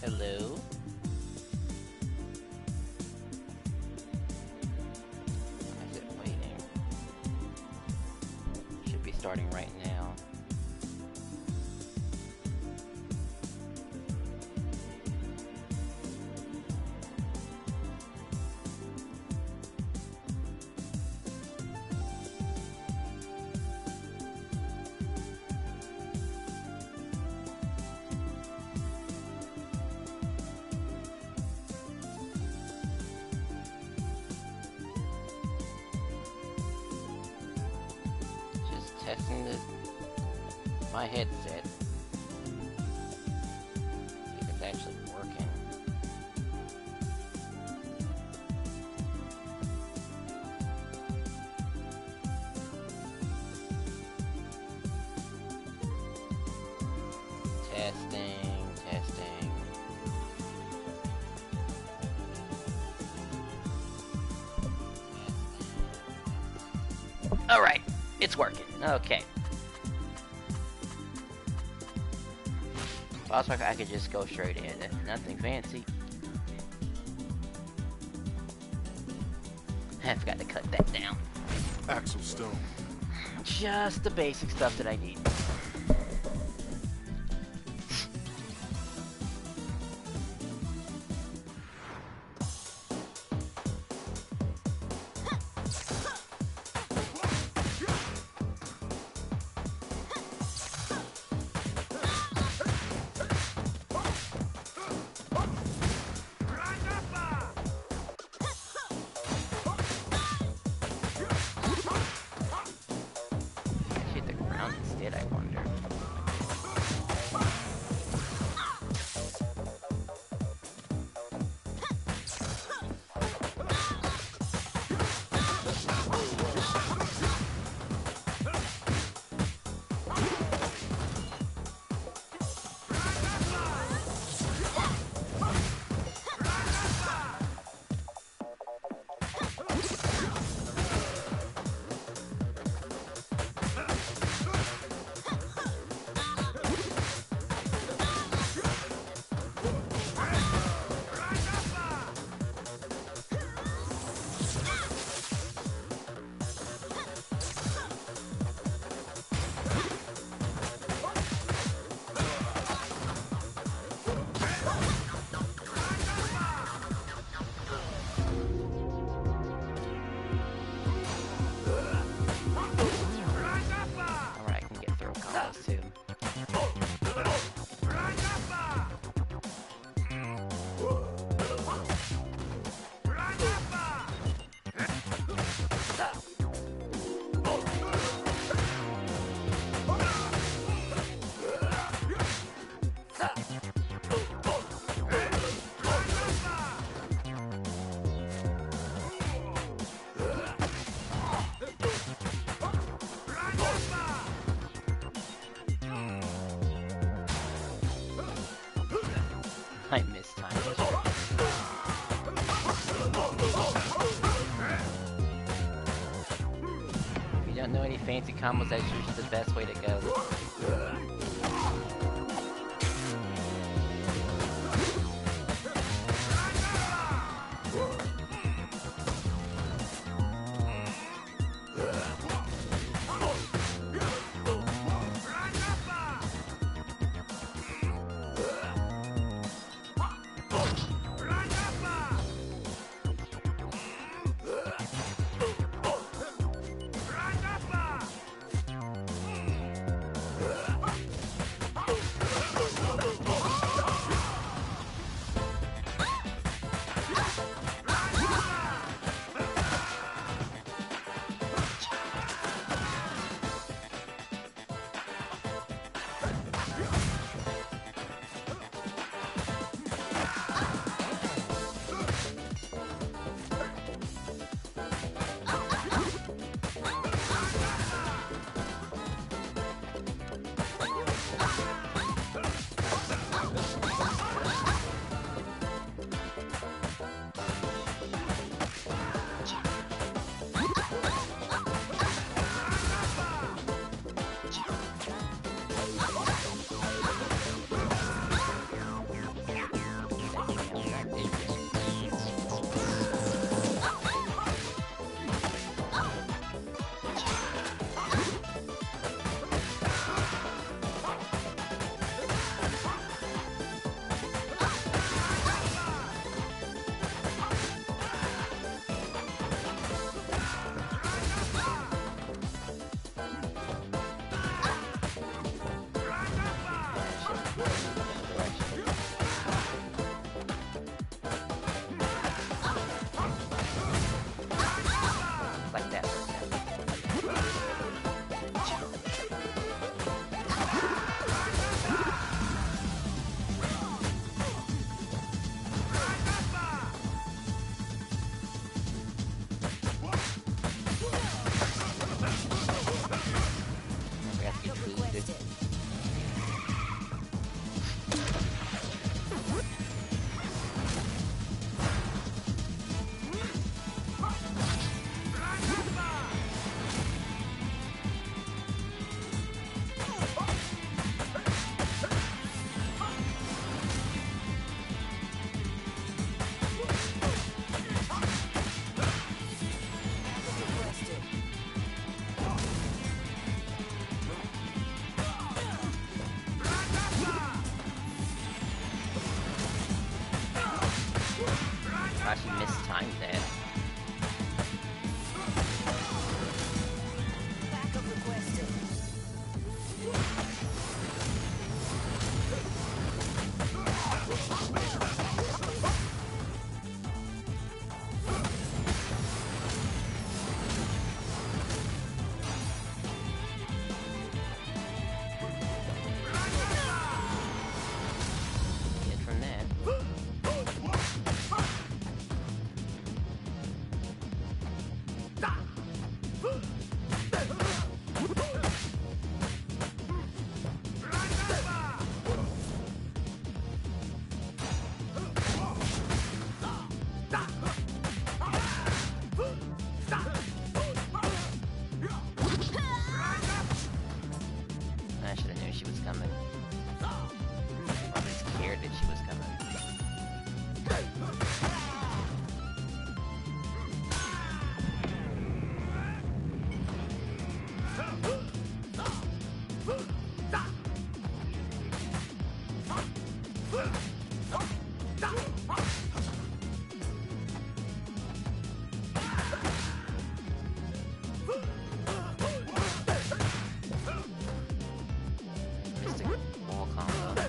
Hello? Is it waiting? Should be starting right now. Testing my headset. See if it's actually working. Testing. All right, it's working. Okay. Also, I could just go straight in. Nothing fancy. I forgot to cut that down. Axel Stone. Just the basic stuff that I need. I missed time. If you don't know any fancy combos, that's usually the best way to go. mistimed that. Backup requested. Get from that. I should have knew she was coming. Probably scared that she was coming. Mystic wall combo.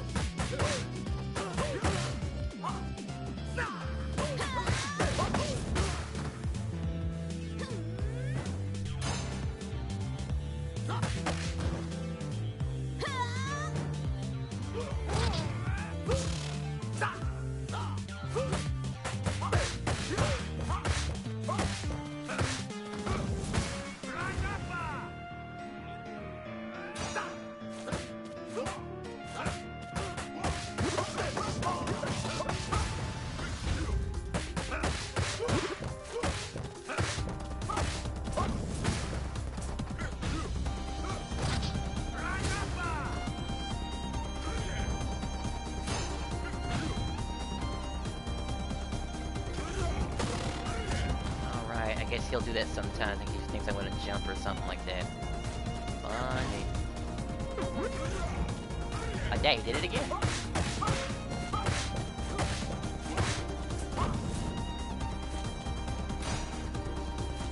Alright, I guess he'll do that sometimes. I think he thinks I'm gonna jump or something like that. Funny. Oh, dang, he did it again.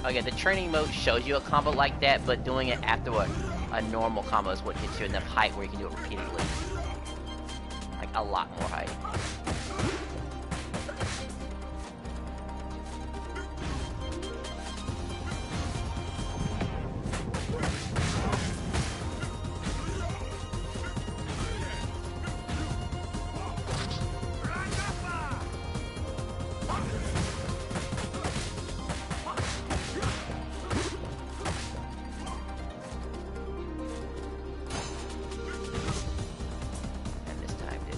Oh yeah, the training mode shows you a combo like that, but doing it after a normal combo is what gets you enough height where you can do it repeatedly. Like, a lot more height. And this time did.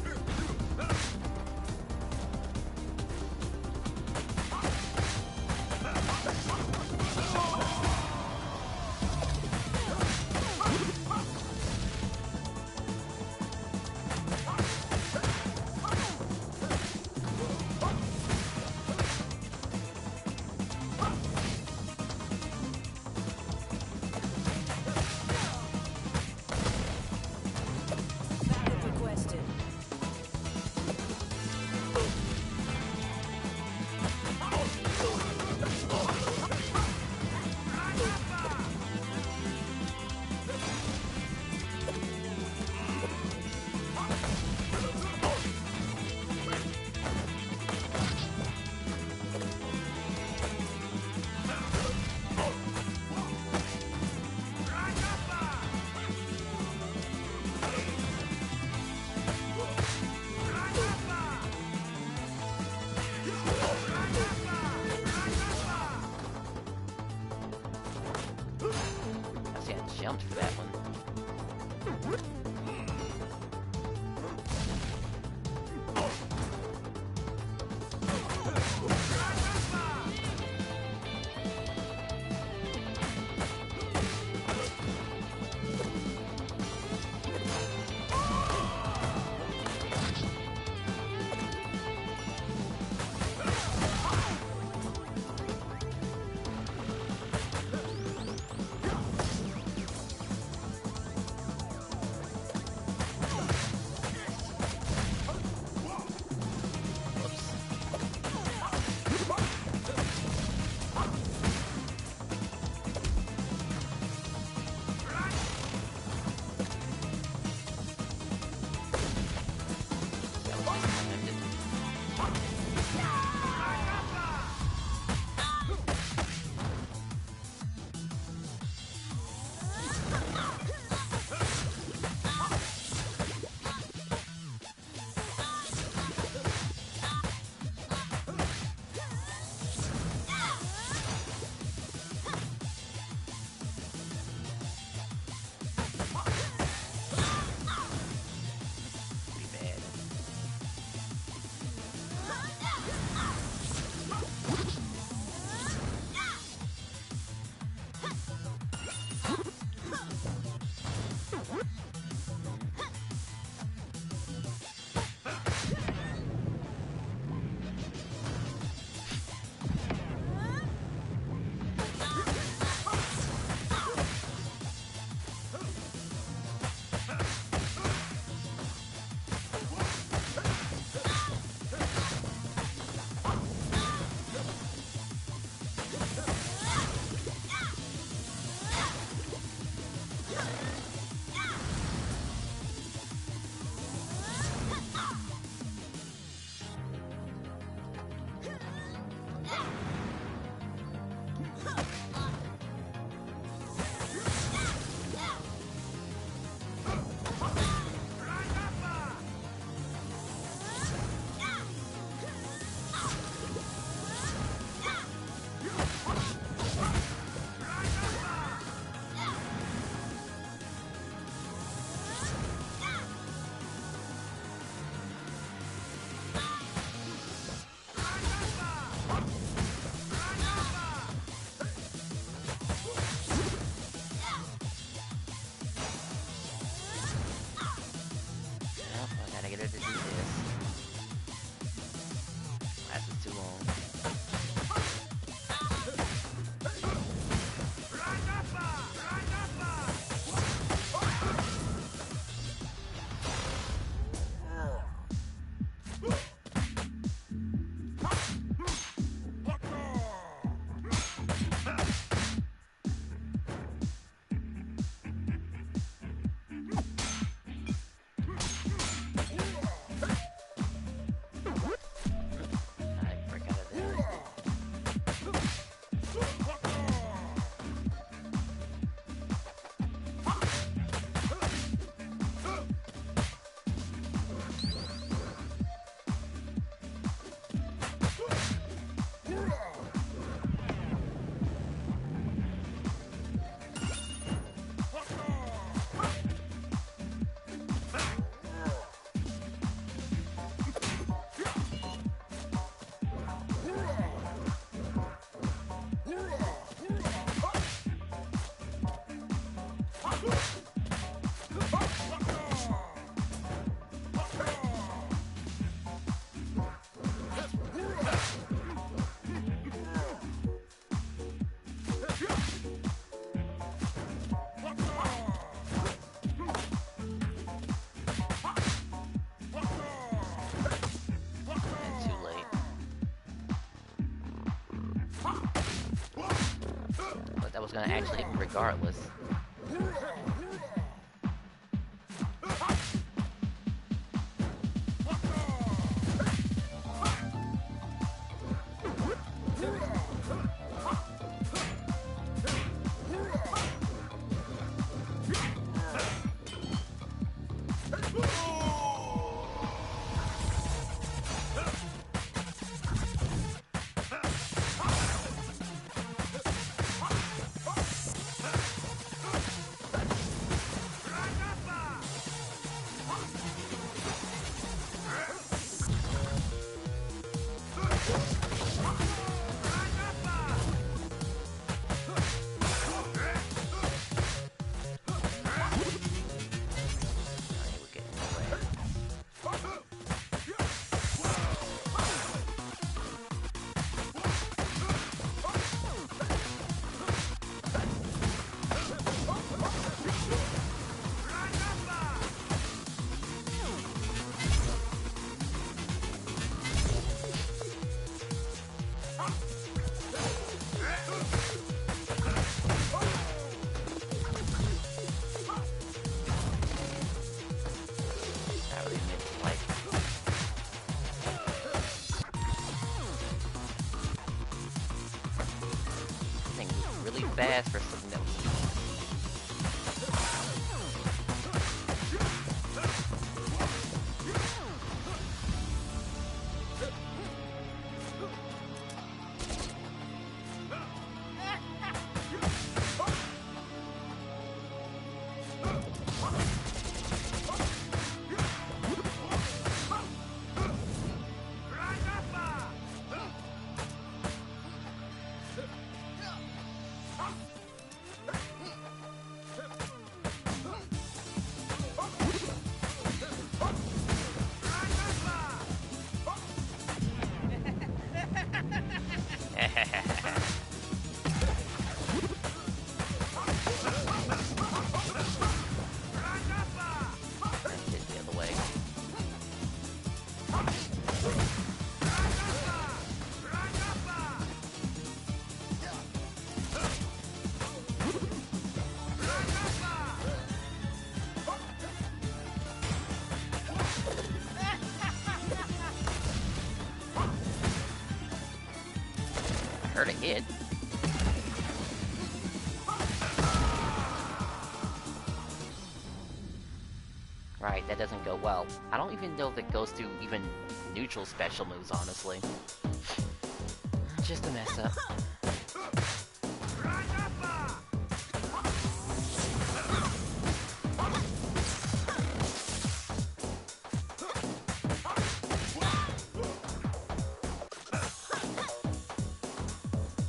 Was gonna actually hit me regardless. fast for something that was... Heard a hit. Right, that doesn't go well. I don't even know if it goes through even neutral special moves, honestly. Just a mess up.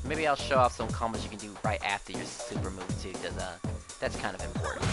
Maybe I'll show off some combos you can do right after your super move too, because that's kind of important.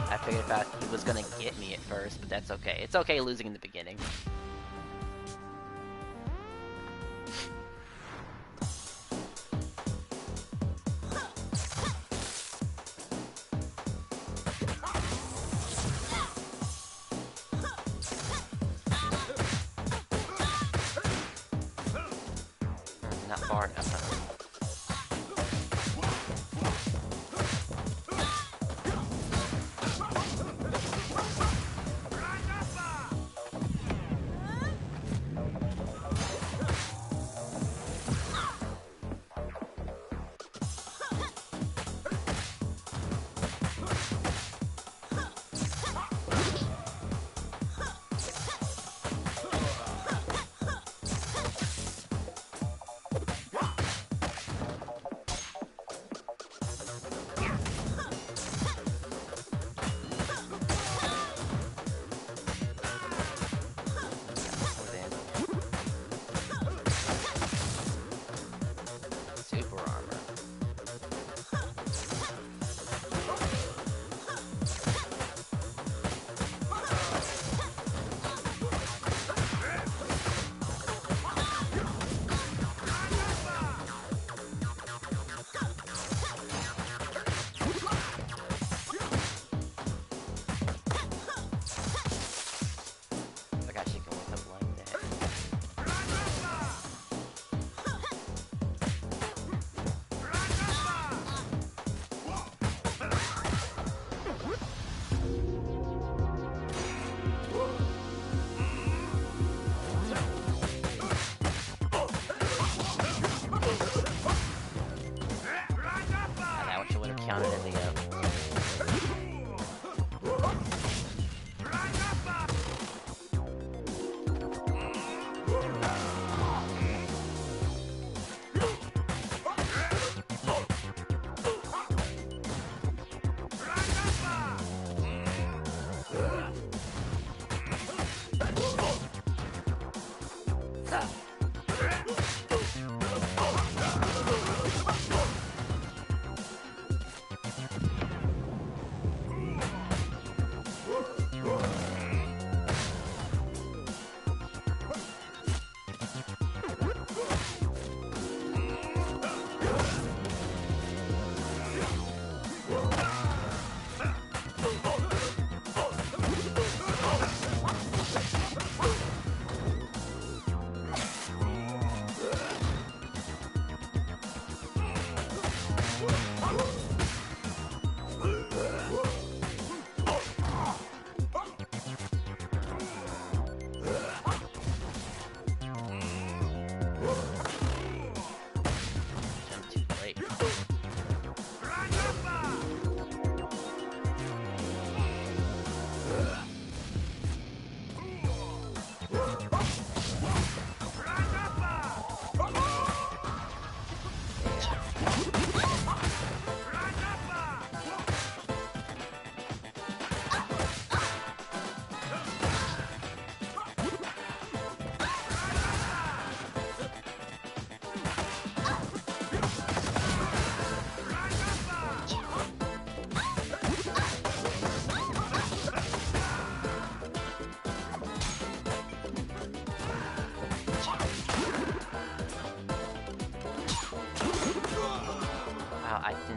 I figured he was gonna get me at first, but that's okay. It's okay losing in the beginning. Not far enough.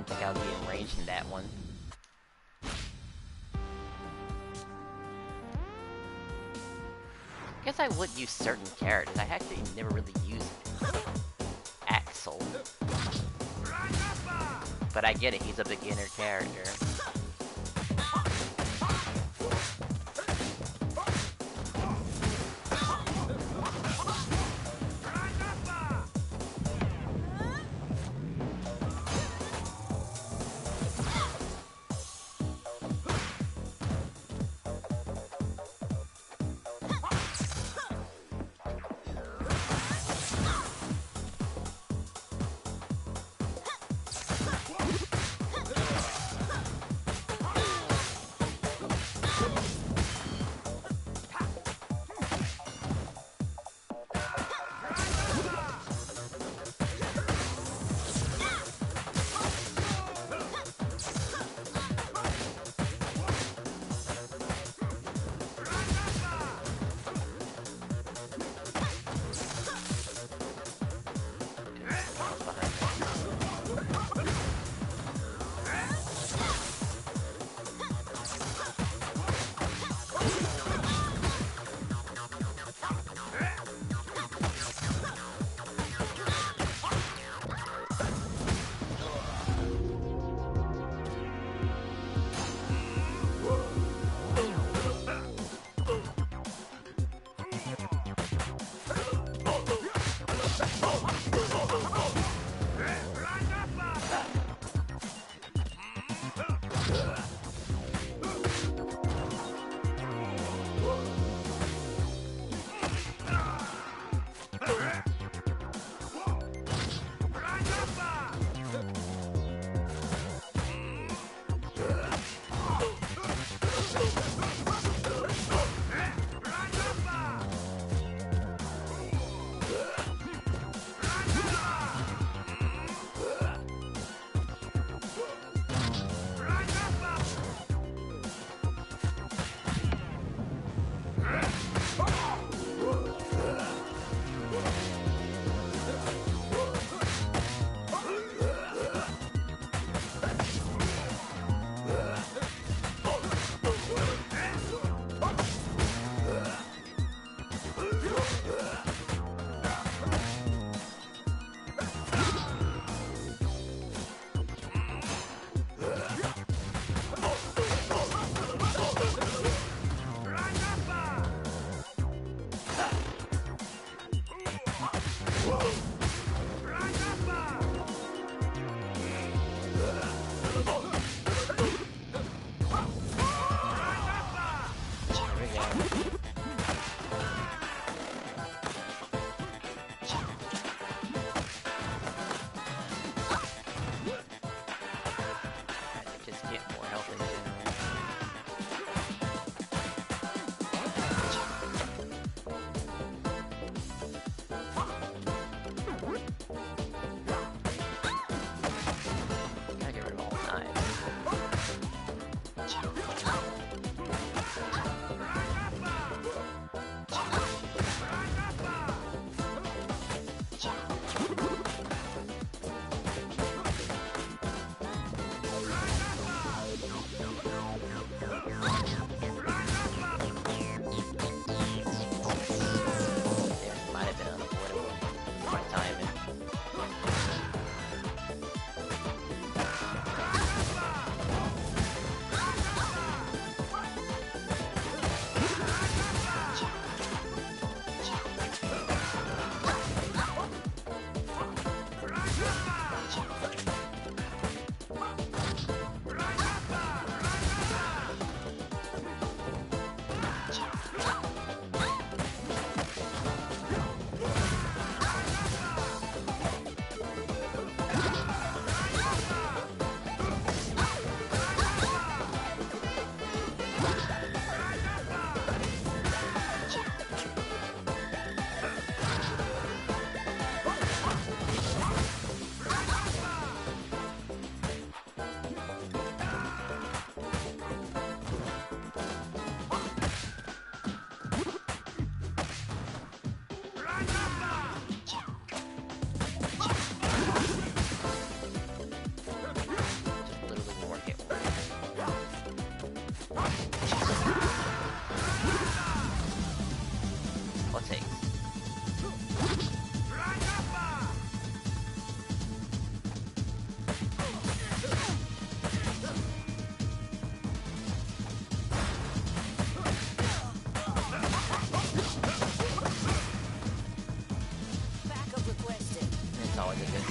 didn't think I would be in range in that one. I guess I would use certain characters. I actually never really used Axel. But I get it, he's a beginner character.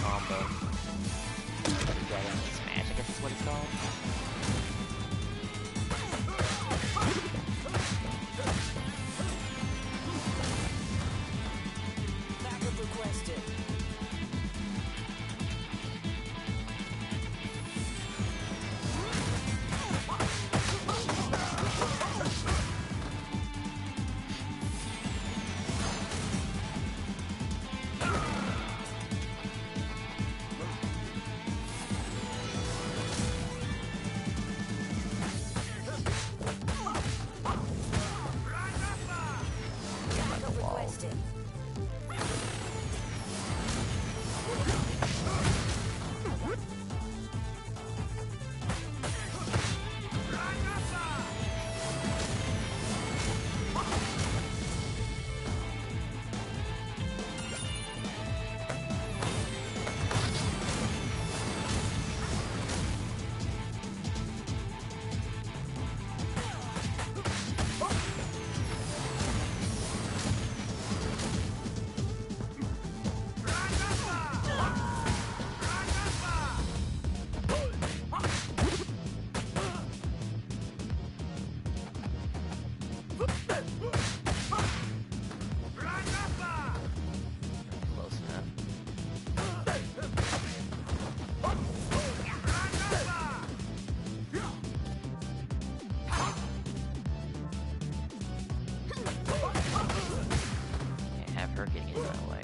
combo. Dragon Smash, I guess is what it's called. Backup requested. Backup requested. Close enough. Can't have her getting in that way.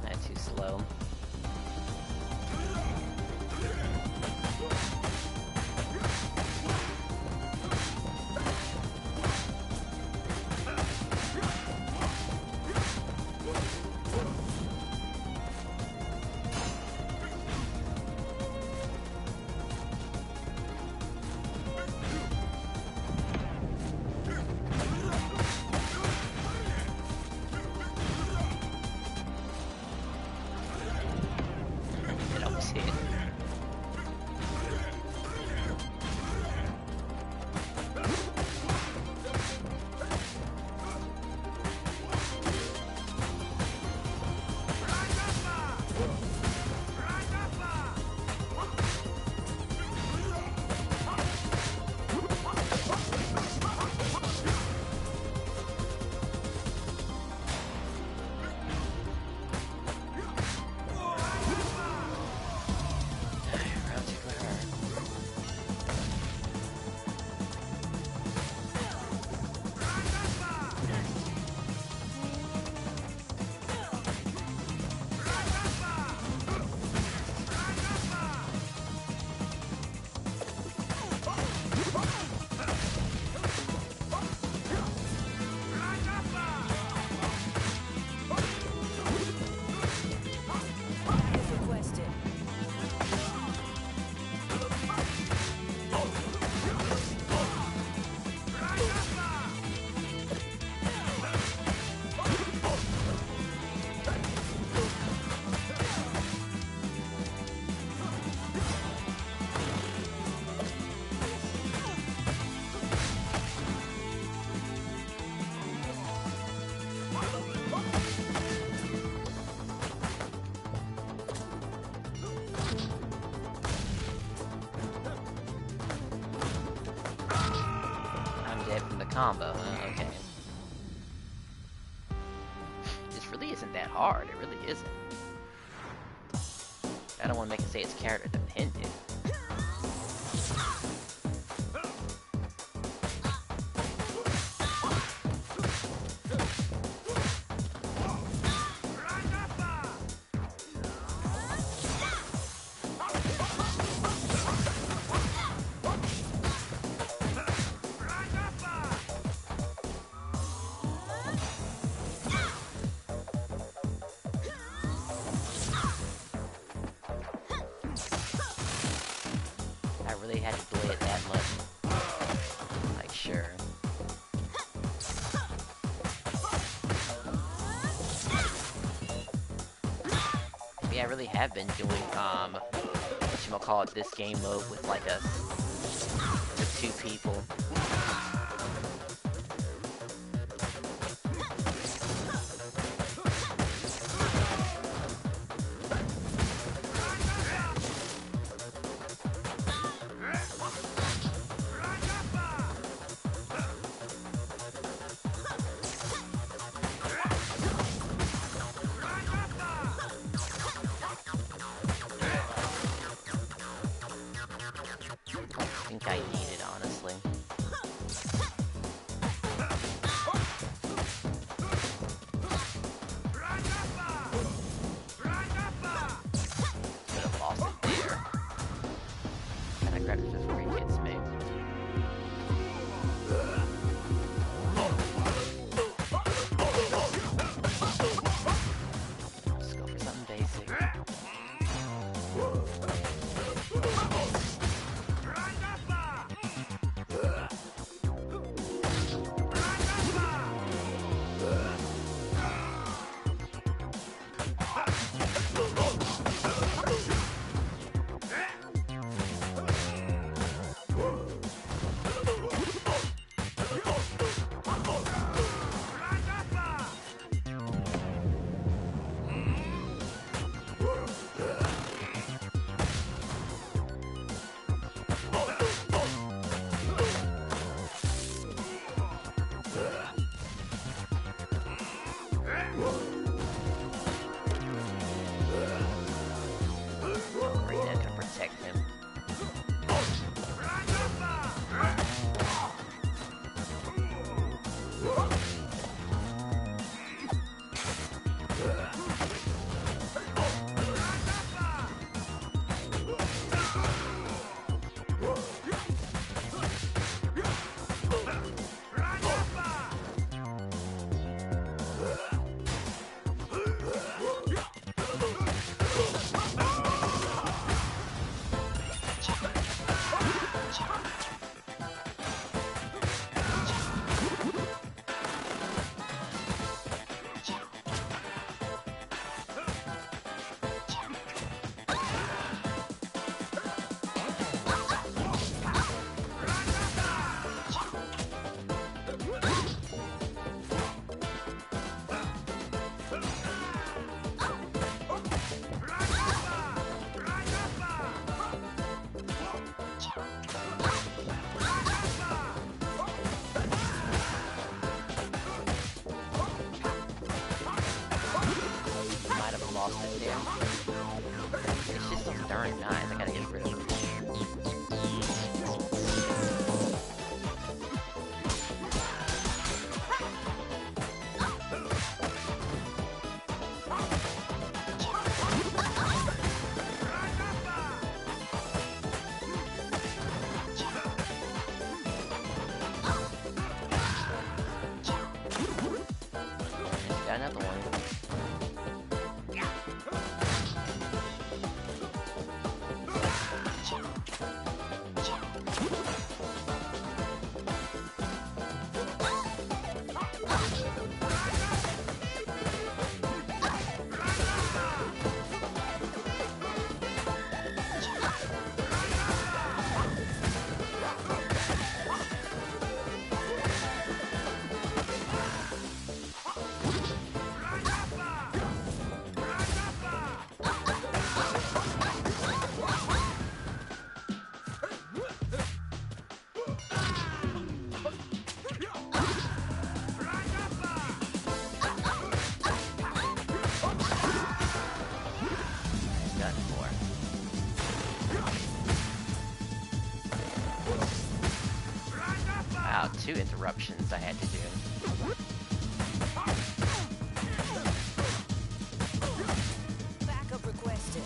That's too slow. It always hit. Round two for her. Backup requested. I'm dead from the combo. Okay. This really isn't that hard. It really isn't. I don't want to make it say it's character dependent. I really had to delay it that much. Like, sure. Yeah, I really have been doing, whatchamacallit, this game mode with, like, with 2 people. I think I need it, honestly. Could have lost it there. Gotta grab it before he gets me. Let's go for something basic. Arena to protect him. Might have lost it there. It's just those darn knives. I gotta get rid of them. Got another one. interruptions I had to do. Backup requested.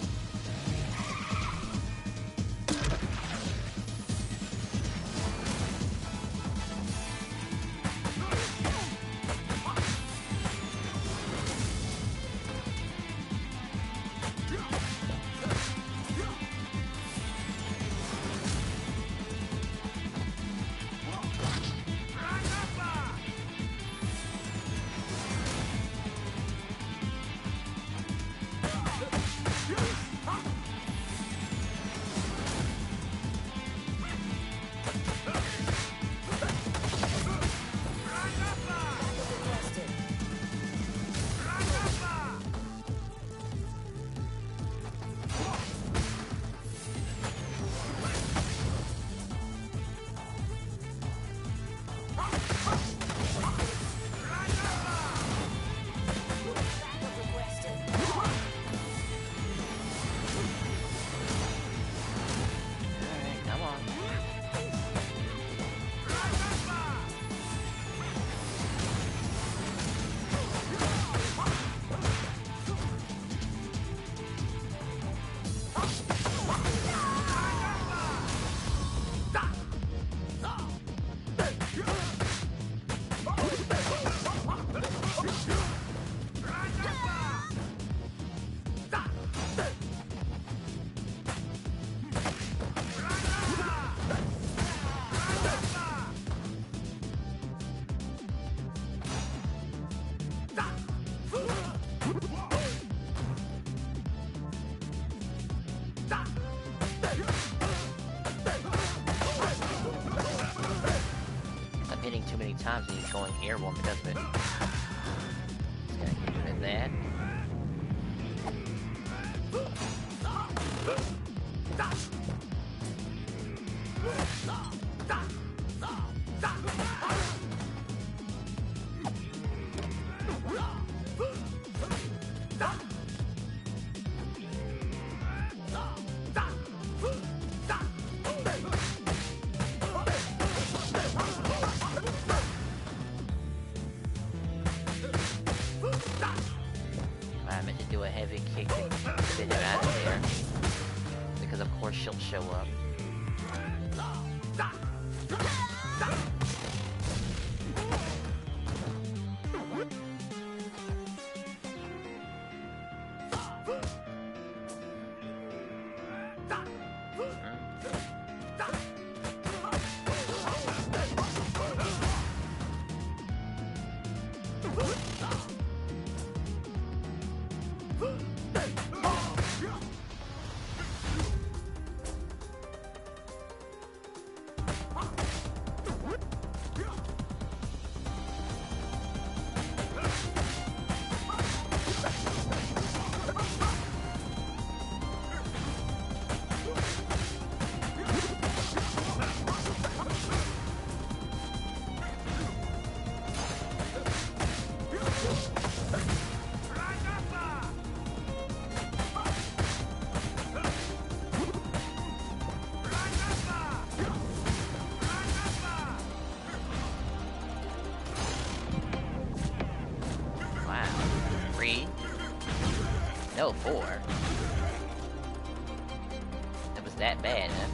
Hitting too many times and he's going airborne because of it. Just gotta keep doing that. I meant to do a heavy kick to get him out of there. Because of course she'll show up. No, 4. It was that bad, huh?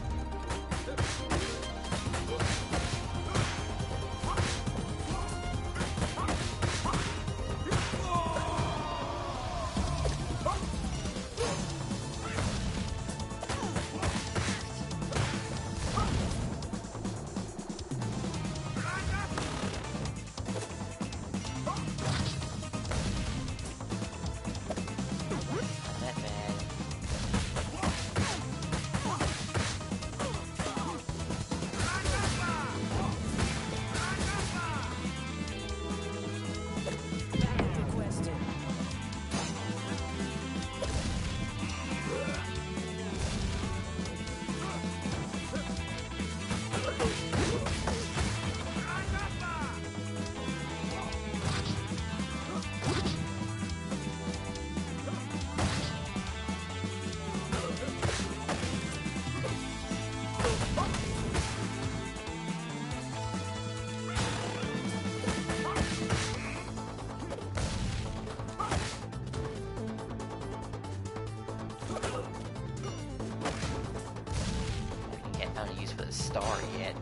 to the star yet.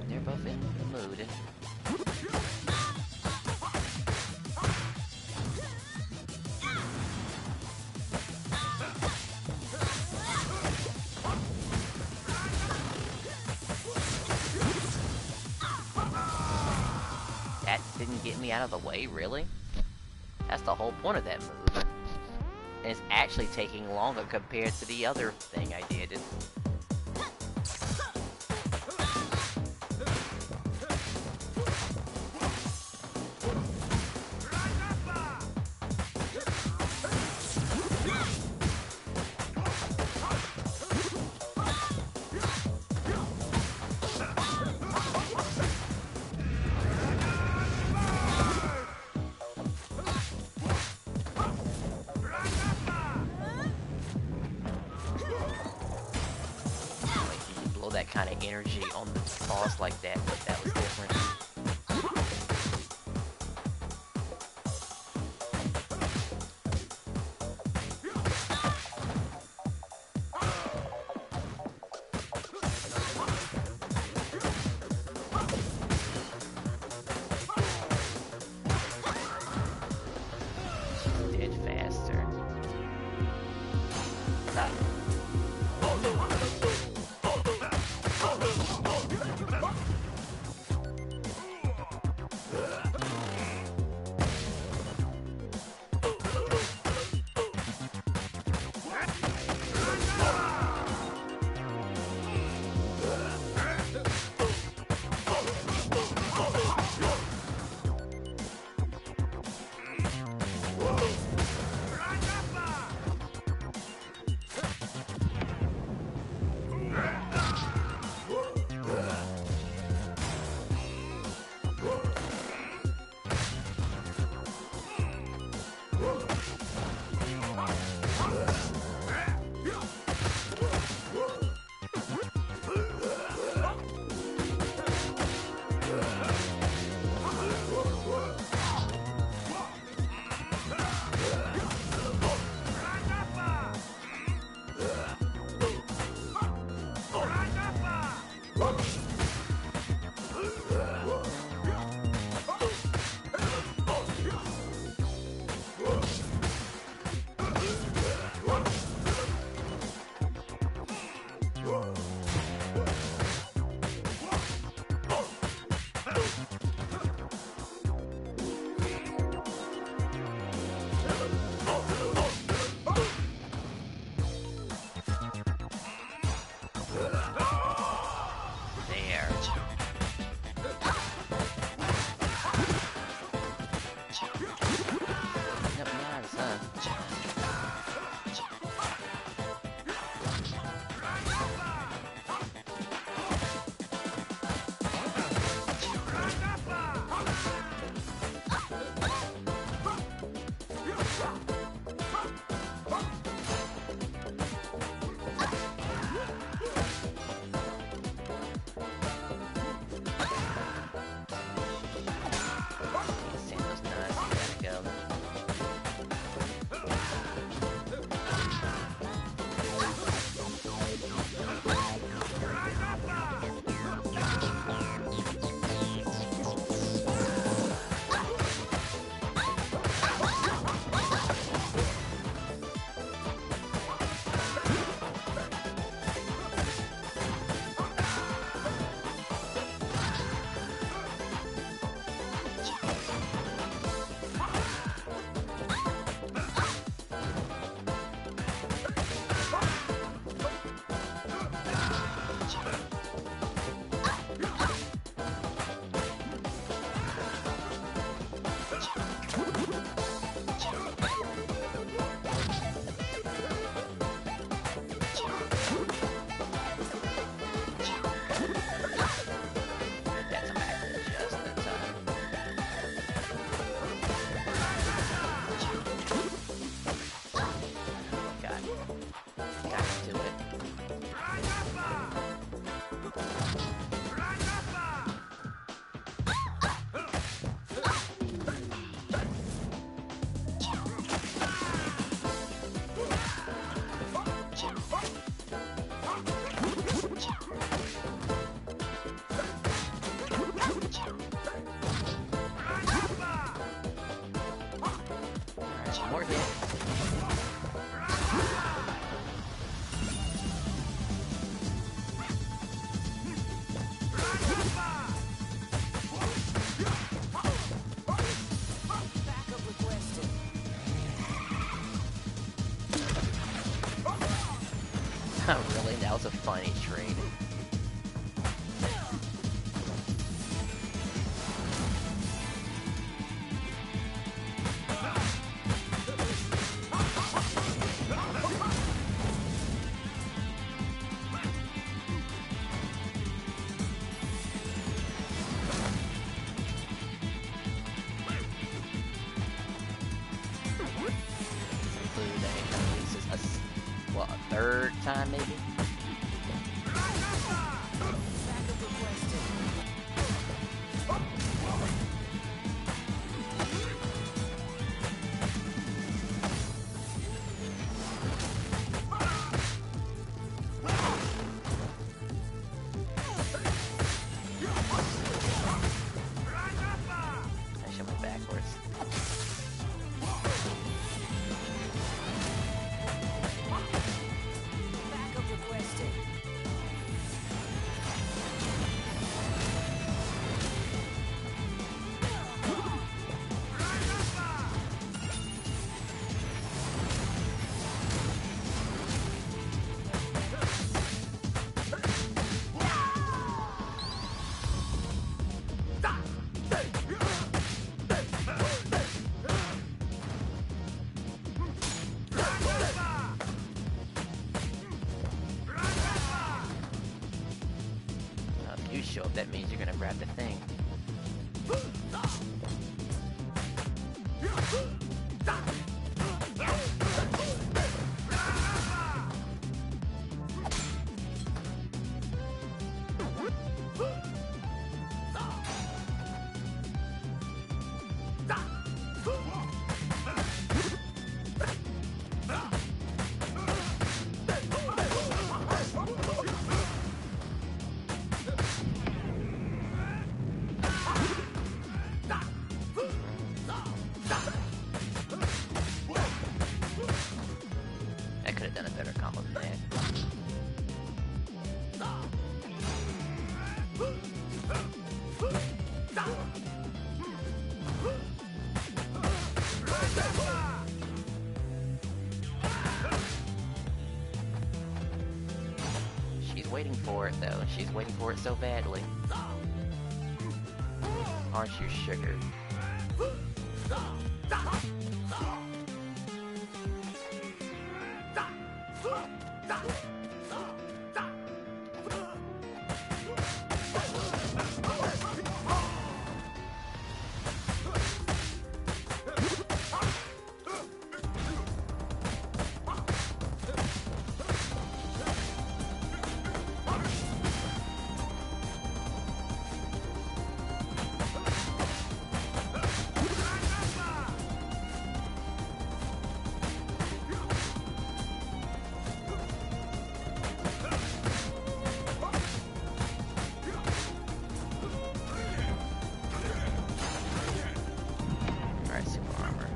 They're both in the mood. That didn't get me out of the way, really? That's the whole point of that move. And it's actually taking longer compared to the other thing I did. That kind of energy on the boss like that, but that was different. She did faster. Really? That was a funny trade. What, a third time maybe? I should went backwards. Backup requested. If you show up, that means you're gonna grab the thing. I could have done a better combo than that. She's waiting for it though. She's waiting for it so badly. Aren't you, sugar? Alright, super armor.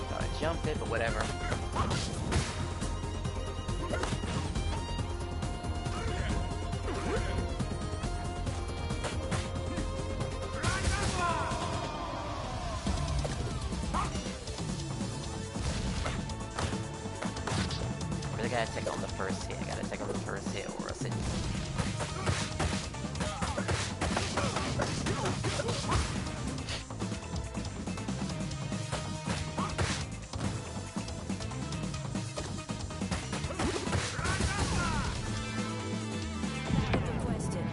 Thought I jumped it, but whatever. I gotta take on the first hit. I gotta take on the first hit, or else it. Backup requested.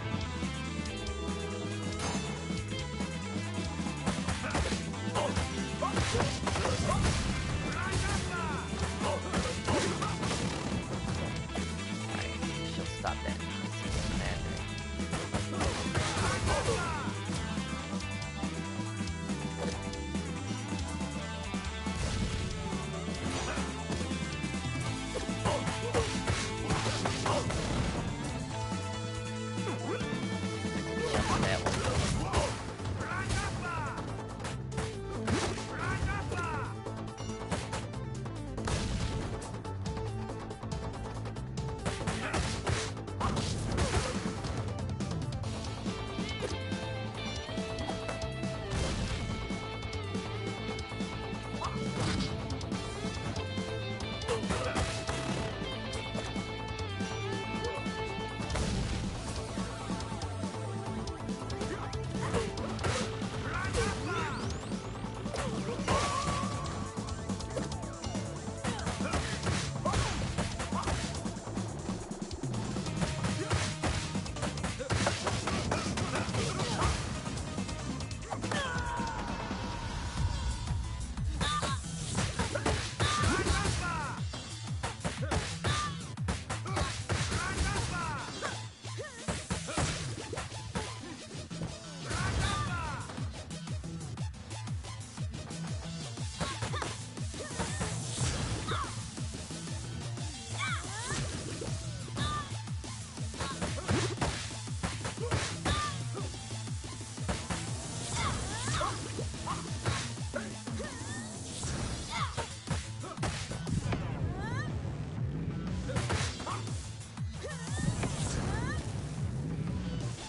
She'll stop that. Jump that one.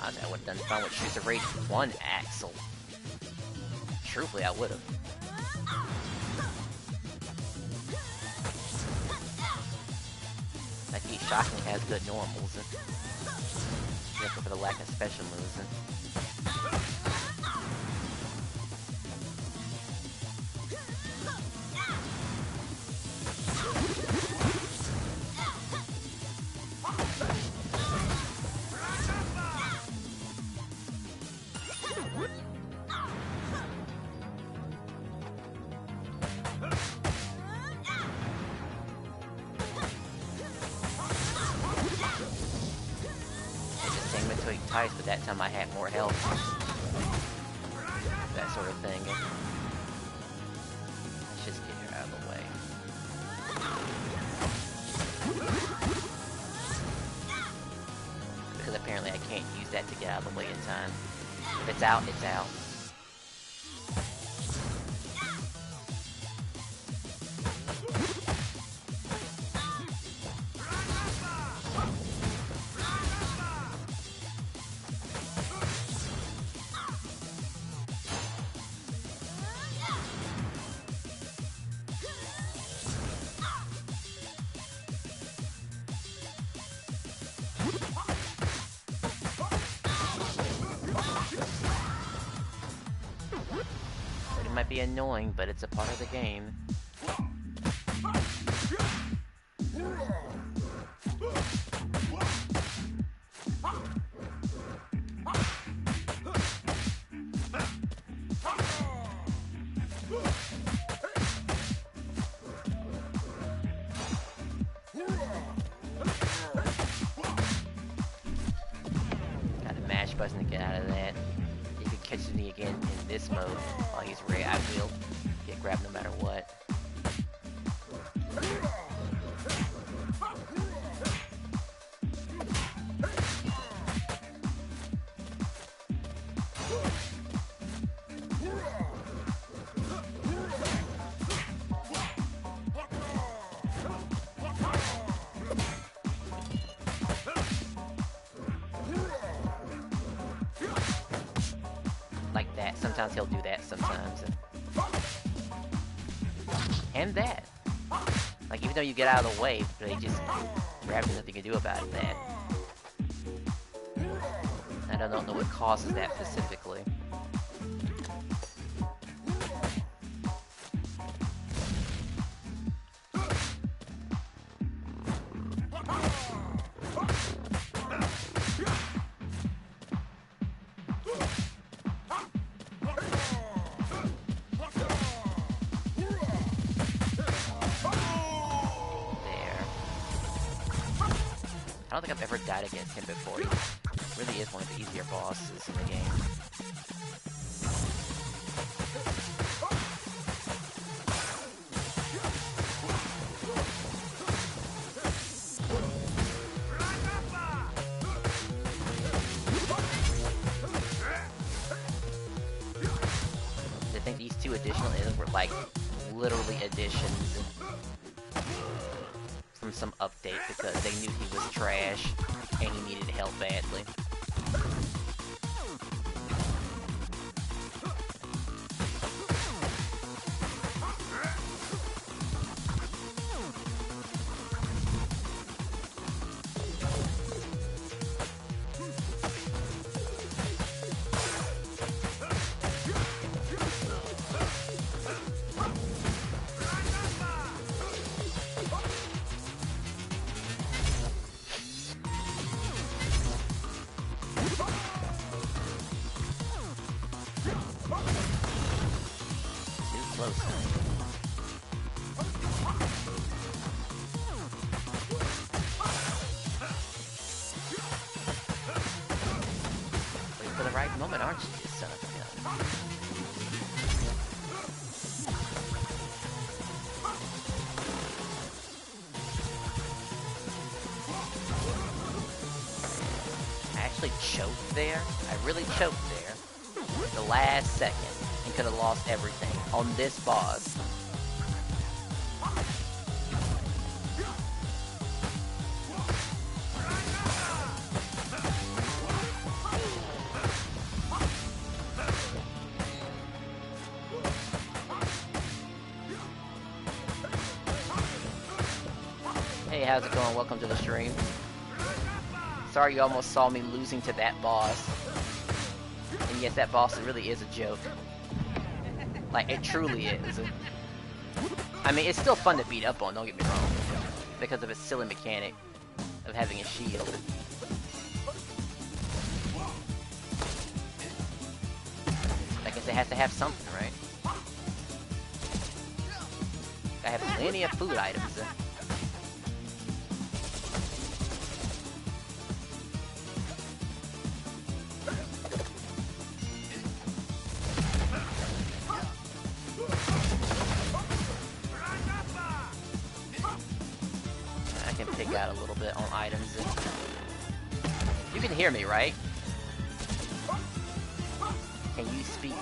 Honestly, I would have done fine with Shoot the Rage 1 Axel. Truthfully, I would have. Like, he shockingly has good normals. Except for the lack of special moves. But that time I had more health. That sort of thing. Let's just get her out of the way. Because apparently I can't use that to get out of the way in time. If it's out, it's out. Might be annoying, but it's a part of the game. Got a mash button to get out of that. You can catch me again in this mode. While he's red, I will get grabbed no matter what. Like that. Sometimes he'll do that sometimes. And that. Like, even though you get out of the way, but he just grabs nothing you can do about that. I don't know what causes that specifically. I don't think I've ever died against him before. He really is one of the easier bosses in the game. I think these two additional enemies were like literally additions from some update because they knew he was trash and he needed help badly. For the right moment, aren't you, you son of a gun? I actually choked there. I really choked there. The last second. And could have lost everything on this boss. how's it going? Welcome to the stream. Sorry you almost saw me losing to that boss. And yes, that boss really is a joke. Like, it truly is. I mean, it's still fun to beat up on, don't get me wrong. Because of its silly mechanic of having a shield. I guess it has to have something, right? I have plenty of food items. I can pick out a little bit on items. You can hear me, right? Can you speak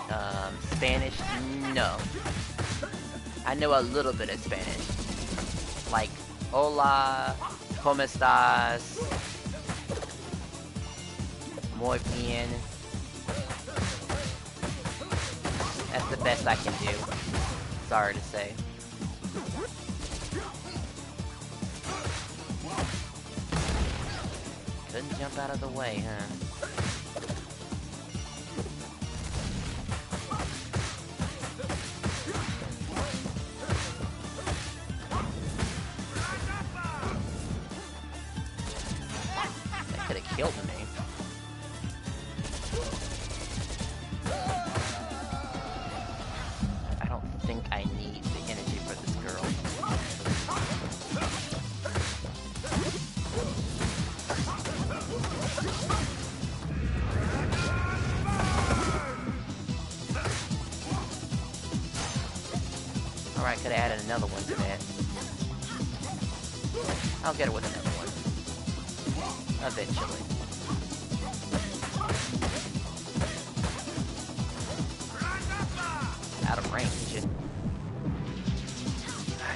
Spanish? No. I know a little bit of Spanish. Like, hola, ¿cómo estás? Muy bien. That's the best I can do. Sorry to say. Couldn't jump out of the way, huh? That could have killed me. I don't think I need the energy for this girl. Alright, could have added another one to that. I'll get her with another one. Eventually. Out of range.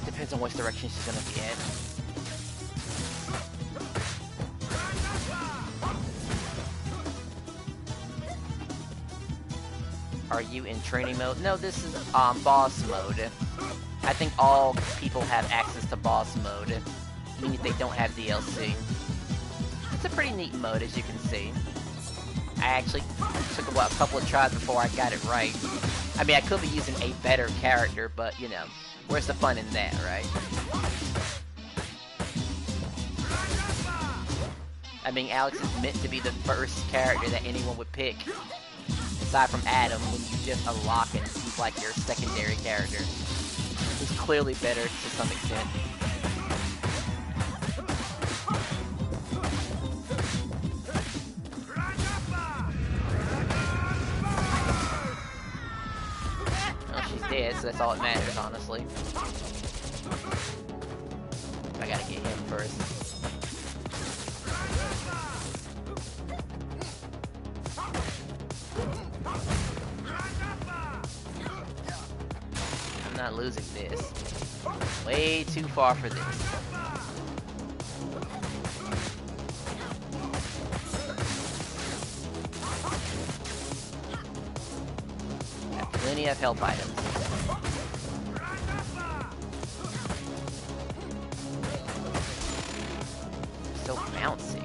Depends on which direction she's gonna be in. Are you in training mode? No, this is boss mode. I think all people have access to boss mode, even if they don't have DLC. It's a pretty neat mode, as you can see. I actually took a couple of tries before I got it right. I mean, I could be using a better character, but, you know, where's the fun in that, right? I mean, Alex is meant to be the first character that anyone would pick. Aside from Adam, when you just unlock it, he's like your secondary character. He's clearly better to some extent. Well, she's dead, so that's all that matters, honestly. I gotta get him first. I'm not losing this. Way too far for this. Got plenty of health items. So bouncy.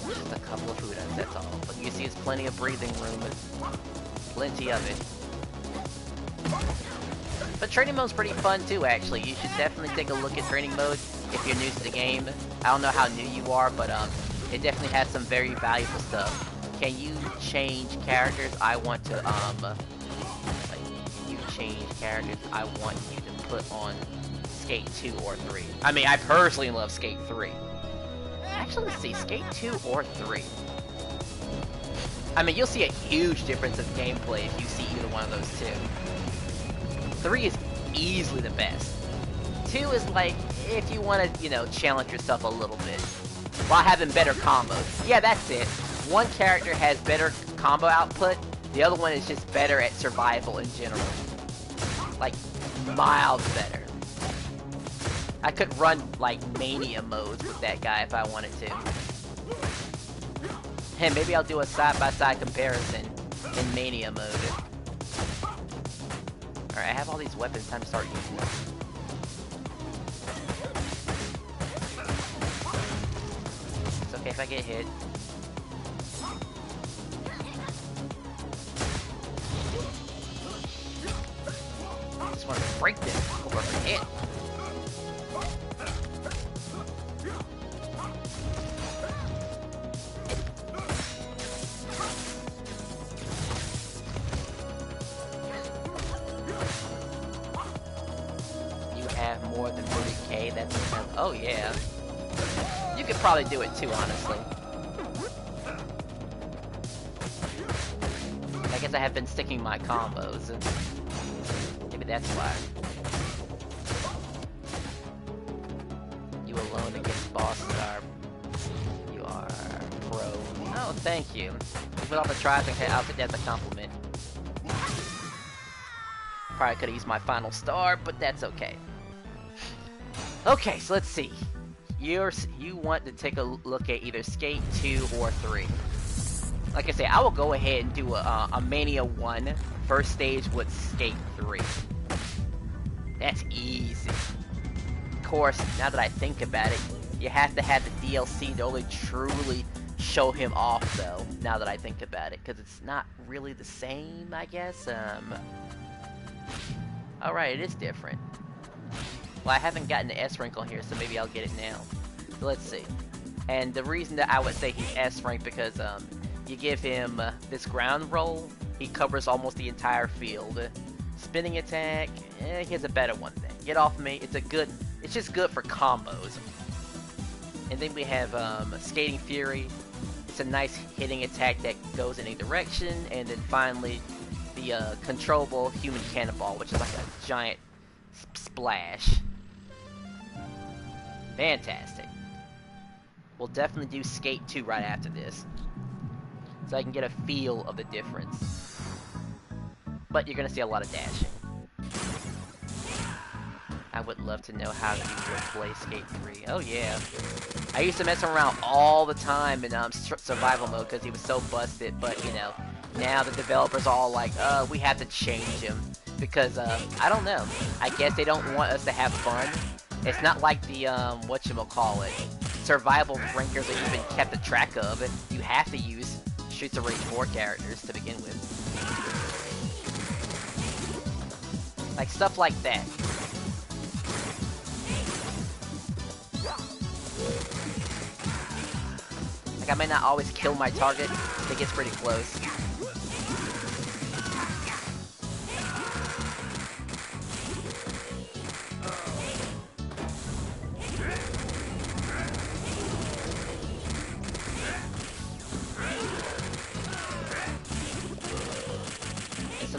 Just a couple of food items, that's all. But you can see it's plenty of breathing room. Plenty of it. But training mode's pretty fun too, actually. You should definitely take a look at training mode if you're new to the game. I don't know how new you are, but it definitely has some very valuable stuff. Can you change characters? I want to, like, can you change characters I want you to put on Skate 2 or 3? I mean, I personally love Skate 3. Actually, let's see, Skate 2 or 3. I mean, you'll see a huge difference of gameplay if you see either one of those two. 3 is easily the best. 2 is like, if you want to, you know, challenge yourself a little bit. While having better combos. Yeah, that's it. One character has better combo output, the other one is just better at survival in general. Like, miles better. I could run, like, mania modes with that guy if I wanted to. Hey, maybe I'll do a side-by-side comparison in Mania mode. Alright, I have all these weapons, time to start using them. It's okay if I get hit. I just want to break this before I hit. More than 30k, that's oh yeah. You could probably do it too, honestly. I guess I have been sticking my combos, and maybe that's why. You alone against bosses you are pro. Oh, thank you. With all the tries, I'll take that as a compliment. Probably could have used my final star, but that's okay. Okay, so let's see. You want to take a look at either Skate 2 or 3. Like I say, I will go ahead and do a Mania 1 first stage with Skate 3. That's easy. Of course, now that I think about it, you have to have the DLC to only truly show him off, though, now that I think about it, because it's not really the same, I guess. Alright, it is different. Well, I haven't gotten the S rank on here, so maybe I'll get it now. So let's see. And the reason that I would say he's S rank because you give him this ground roll, he covers almost the entire field. Spinning attack, he has a better one then. Get off me, it's just good for combos. And then we have Skating Fury. It's a nice hitting attack that goes in any direction. And then finally, the controllable human cannonball, which is like a giant splash. Fantastic. We'll definitely do Skate 2 right after this, so I can get a feel of the difference. But you're gonna see a lot of dashing. I would love to know how you would play Skate 3. Oh yeah. I used to mess around all the time in survival mode because he was so busted, but you know, now the developers are all like, we have to change him. Because, I don't know. I guess they don't want us to have fun. It's not like the, whatchamacallit, survival rankers are even kept a track of. You have to use Streets of Rage 4 characters to begin with. Like, stuff like that. Like, I may not always kill my target, but it gets pretty close.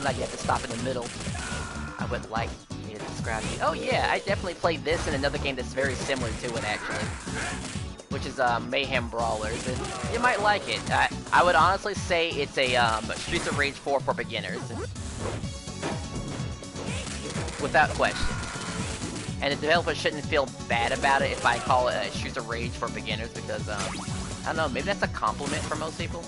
Like you have to stop in the middle. I would like you to describe it. Oh yeah, I definitely played this in another game that's very similar to it actually, which is Mayhem Brawlers, and you might like it. I would honestly say it's a Streets of Rage 4 for beginners, without question. And the developer shouldn't feel bad about it if I call it Streets of Rage for beginners, because I don't know, maybe that's a compliment for most people.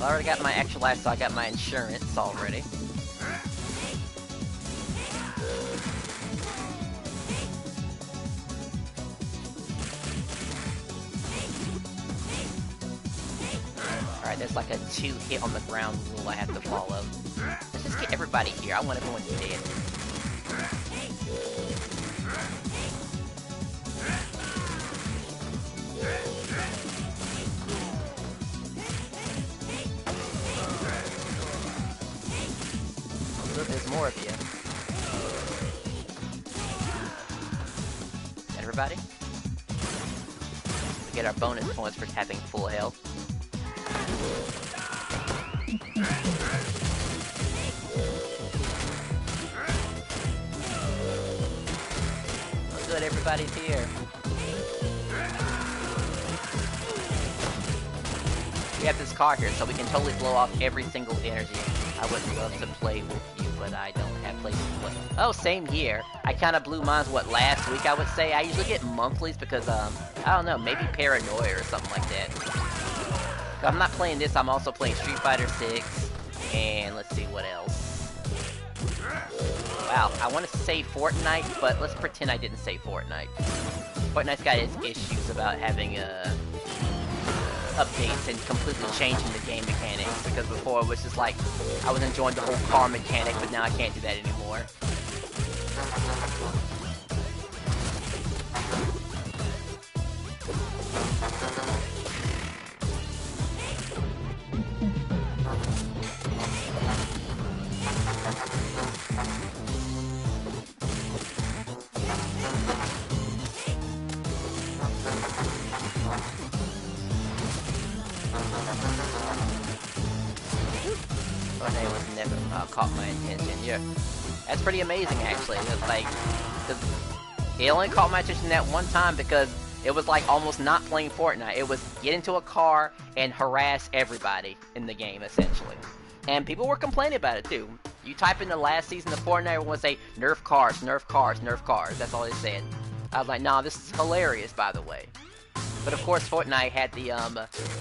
I already got my extra life, so I got my insurance already. Alright, there's like a 2 hit on the ground rule I have to follow. Let's just get everybody here. I want everyone dead. There's more of you. Everybody? We get our bonus points for having full health. Oh, good, everybody's here. we have this car here, so we can totally blow off every single energy. I would love to play with you, but I don't have places to play. Oh, same here. I kind of blew mine, last week, I would say. I usually get monthlies because, I don't know, maybe Paranoia or something like that. If I'm not playing this, I'm also playing Street Fighter 6, and let's see what else. Wow, I want to say Fortnite, but let's pretend I didn't say Fortnite. Fortnite's got its issues about having, updates and completely changing the game mechanics, because before it was just like I was enjoying the whole car mechanic, but now I can't do that anymore. Fortnite was never caught my attention. Yeah, that's pretty amazing actually. It's like, it only caught my attention that one time because it was like almost not playing Fortnite. It was get into a car and harass everybody in the game essentially, and people were complaining about it too. You type in the last season of Fortnite, everyone would say nerf cars, nerf cars, nerf cars. That's all they said. I was like, nah, this is hilarious, by the way. But of course, Fortnite had the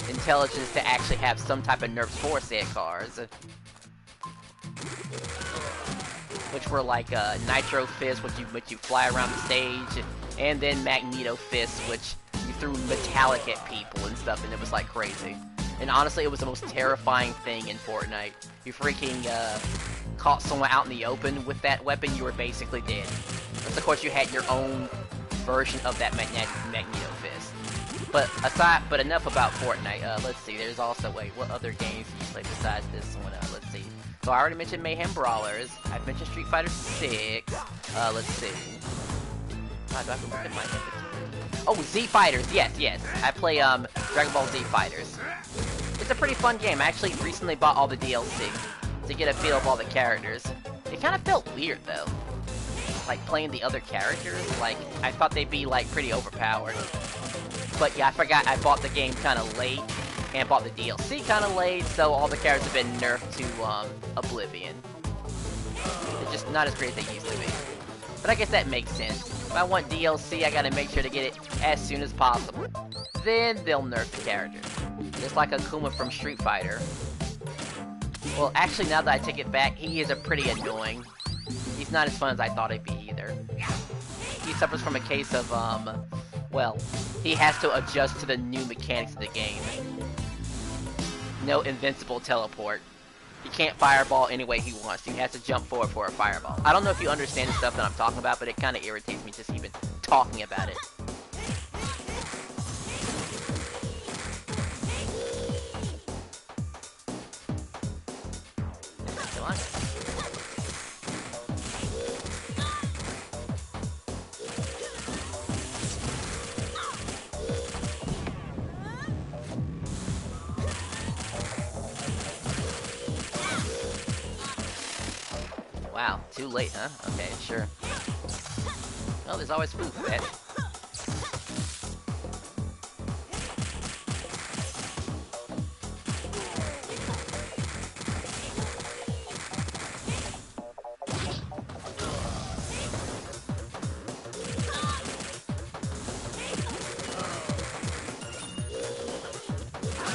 intelligence to actually have some type of nerfs for said cars, which were like Nitro Fist, which you fly around the stage, and then Magneto Fist, which you threw metallic at people and stuff, and it was like crazy. And honestly, it was the most terrifying thing in Fortnite. You freaking caught someone out in the open with that weapon, you were basically dead. But of course, you had your own version of that Magneto Fist. But enough about Fortnite. Let's see. There's also what other games do you play besides this one? Let's see. So I already mentioned Mayhem Brawlers. I've mentioned Street Fighter 6. Let's see. Do I have to look at my inventory? Oh, Z Fighters. Yes. I play Dragon Ball Z Fighters. It's a pretty fun game. I actually recently bought all the DLC to get a feel of all the characters. It kind of felt weird though, like playing the other characters. Like I thought they'd be like pretty overpowered. But yeah, I forgot I bought the game kind of late, and bought the DLC kind of late, so all the characters have been nerfed to oblivion. They're just not as great as they used to be. But I guess that makes sense. If I want DLC, I gotta make sure to get it as soon as possible. Then they'll nerf the characters. Just like Akuma from Street Fighter. Well, actually, now that I take it back, he is a pretty annoying. He's not as fun as I thought he'd be either. He suffers from a case of, well, he has to adjust to the new mechanics of the game. No invincible teleport. He can't fireball any way he wants. He has to jump forward for a fireball. I don't know if you understand the stuff that I'm talking about, but it kind of irritates me just even talking about it. Come on. Wow, too late, huh? Okay, sure. Well, there's always food for that.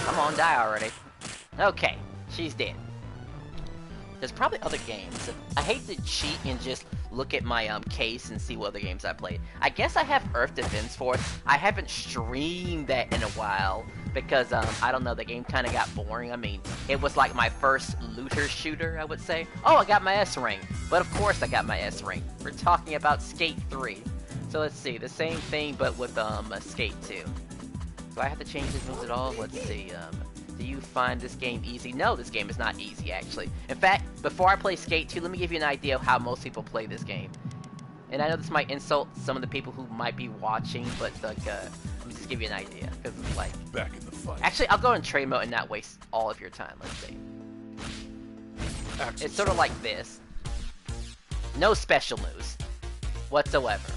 Come on, die already. Okay, she's dead. There's probably other games. I hate to cheat and just look at my case and see what other games I played. I guess I have Earth Defense Force. I haven't streamed that in a while because I don't know, the game kind of got boring. I mean, it was like my first looter shooter, I would say. Oh, I got my S rank. But of course I got my S rank. We're talking about Skate 3. So let's see, the same thing but with Skate 2. Do I have to change these moves at all? Let's see. Do you find this game easy? No, this game is not easy, actually. In fact, before I play Skate 2, let me give you an idea of how most people play this game. And I know this might insult some of the people who might be watching, but like, let me just give you an idea. Because it's like... Back in the fight. Actually, I'll go in trade mode and not waste all of your time, let's see. It's sort of like this. No special moves. Whatsoever.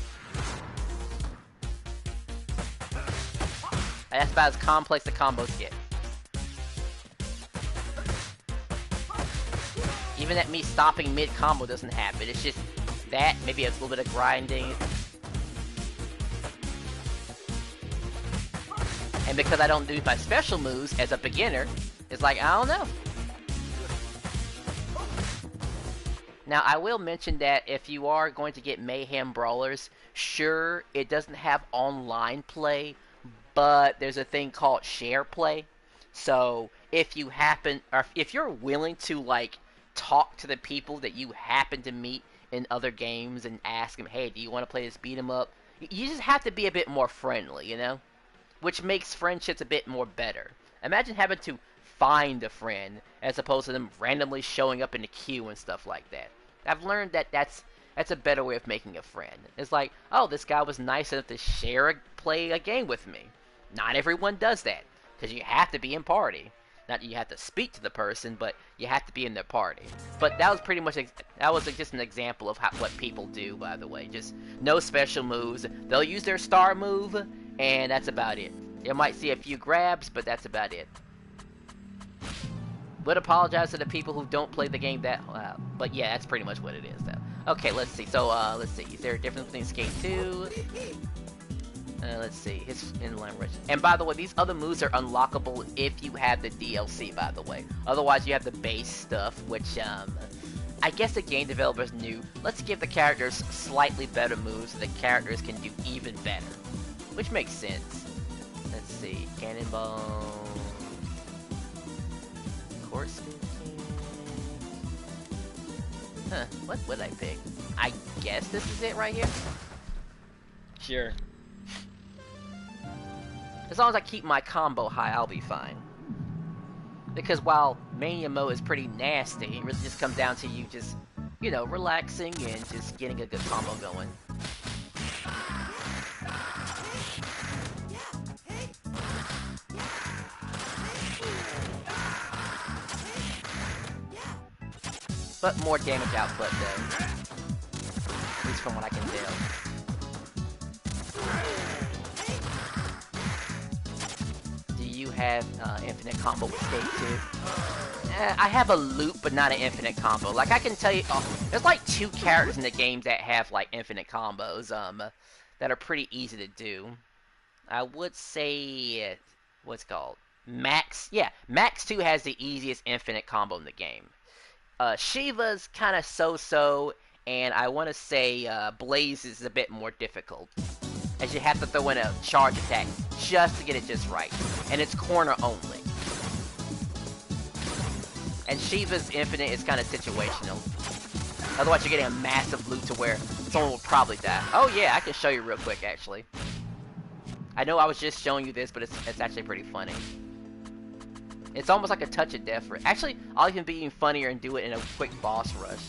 That's about as complex the combos get. even that me stopping mid-combo doesn't happen. It's just that, maybe a little bit of grinding. And because I don't do my special moves as a beginner, it's like, I don't know. Now, I will mention that if you are going to get Mayhem Brawlers, sure, it doesn't have online play, but there's a thing called share play. So, if you happen, or if you're willing to, like, talk to the people that you happen to meet in other games and ask them, hey, do you want to play this beat 'em up? You just have to be a bit more friendly, you know? Which makes friendships a bit more better. Imagine having to find a friend as opposed to them randomly showing up in the queue and stuff like that. I've learned that that's a better way of making a friend. It's like, oh, this guy was nice enough to play a game with me. Not everyone does that, because you have to be in party. Not that you have to speak to the person, but you have to be in their party. But that was pretty much, that was just an example of what people do, by the way. Just no special moves. They'll use their star move, and that's about it. You might see a few grabs, but that's about it. Would apologize to the people who don't play the game that but yeah, that's pretty much what it is, though. Okay, let's see. So, let's see. Is there a difference between Skate 2? Let's see. His inline rush. And by the way, these other moves are unlockable if you have the DLC, by the way. Otherwise, you have the base stuff, which, I guess the game developers knew, let's give the characters slightly better moves so the characters can do even better. Which makes sense. Let's see. Cannonball. Corkscrew. Huh, what would I pick? I guess this is it right here? Sure. As long as I keep my combo high, I'll be fine. Because while Mania Mode is pretty nasty, it really just comes down to you just, you know, relaxing and just getting a good combo going. But more damage output, though. At least from what I can tell. Do you have infinite combo with Skate 2? I have a loop, but not an infinite combo. Like, I can tell you, there's like 2 characters in the game that have, like, infinite combos, that are pretty easy to do. I would say, what's it called? Max? Yeah, Max 2 has the easiest infinite combo in the game. Shiva's kind of so-so, and I want to say Blaze is a bit more difficult, as you have to throw in a charge attack just to get it just right, and it's corner only. And Shiva's infinite is kind of situational. Otherwise, you're getting a massive loop to where someone will probably die. Oh yeah, I can show you real quick, actually. I know I was just showing you this, but it's actually pretty funny. It's almost like a touch of death. Actually, I'll even be even funnier and do it in a quick boss rush.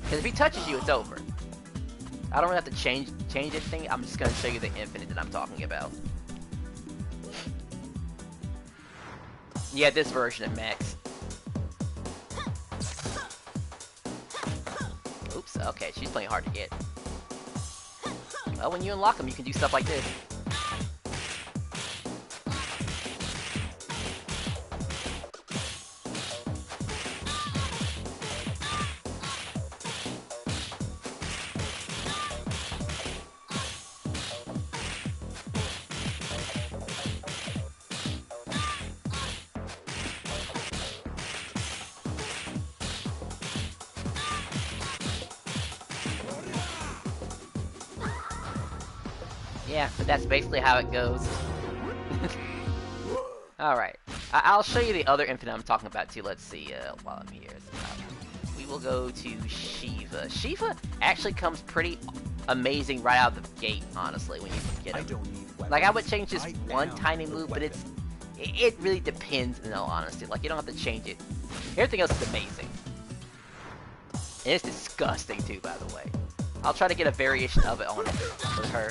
Because if he touches you, it's over. I don't really have to change anything. I'm just going to show you the infinite that I'm talking about. Yeah, this version of Max. Oops, okay, she's playing hard to get. Well, when you unlock them, you can do stuff like this. Yeah, but that's basically how it goes. Alright. I'll show you the other infinite I'm talking about too. Let's see while I'm here. We will go to Shiva. Shiva actually comes pretty amazing right out of the gate, honestly, when you get him. Like, I would change just one tiny move, but it really depends in all honesty. Like, you don't have to change it. Everything else is amazing. And it's disgusting too, by the way. I'll try to get a variation of it on it with her.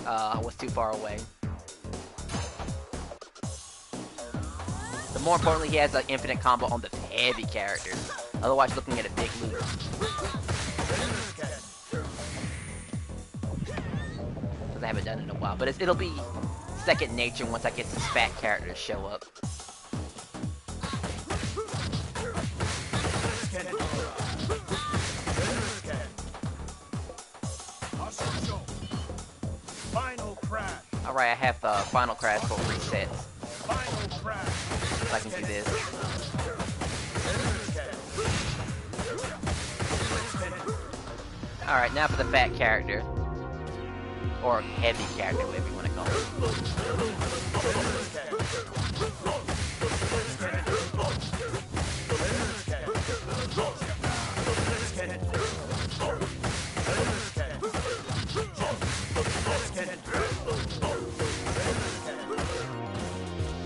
I was too far away. But more importantly, he has an infinite combo on the heavy characters. Otherwise, looking at a big loop. Because I haven't done it in a while. But it'll be second nature once I get these fat characters show up. Alright, I have Final Crash for resets. So I can do this. Alright, now for the fat character. Or heavy character, whatever you want to call it.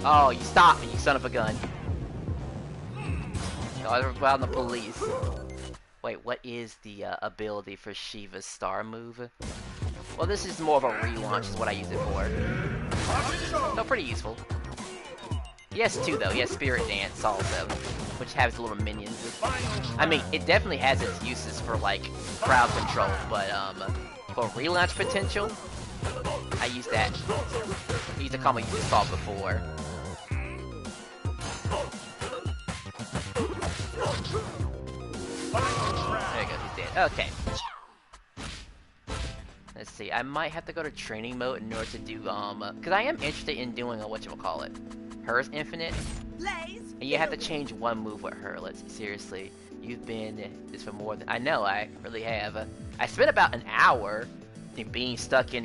Oh, you stopped me, you son of a gun. Oh, I was around the police. Wait, what is the ability for Shiva's star move? Well, this is more of a relaunch is what I use it for. So pretty useful. He has two though, he has Spirit Dance also, which has little minions. I mean, it definitely has its uses for like crowd control, but for relaunch potential, I use that. I use the combo you just saw before. There you go, he's dead. Okay. Let's see, I might have to go to training mode in order to do, because I am interested in doing a whatchamacallit. Hers Infinite. And you have to change one move with her. Let's see, seriously. You've been this for more than, I know, I really have. I spent about an hour being stuck in,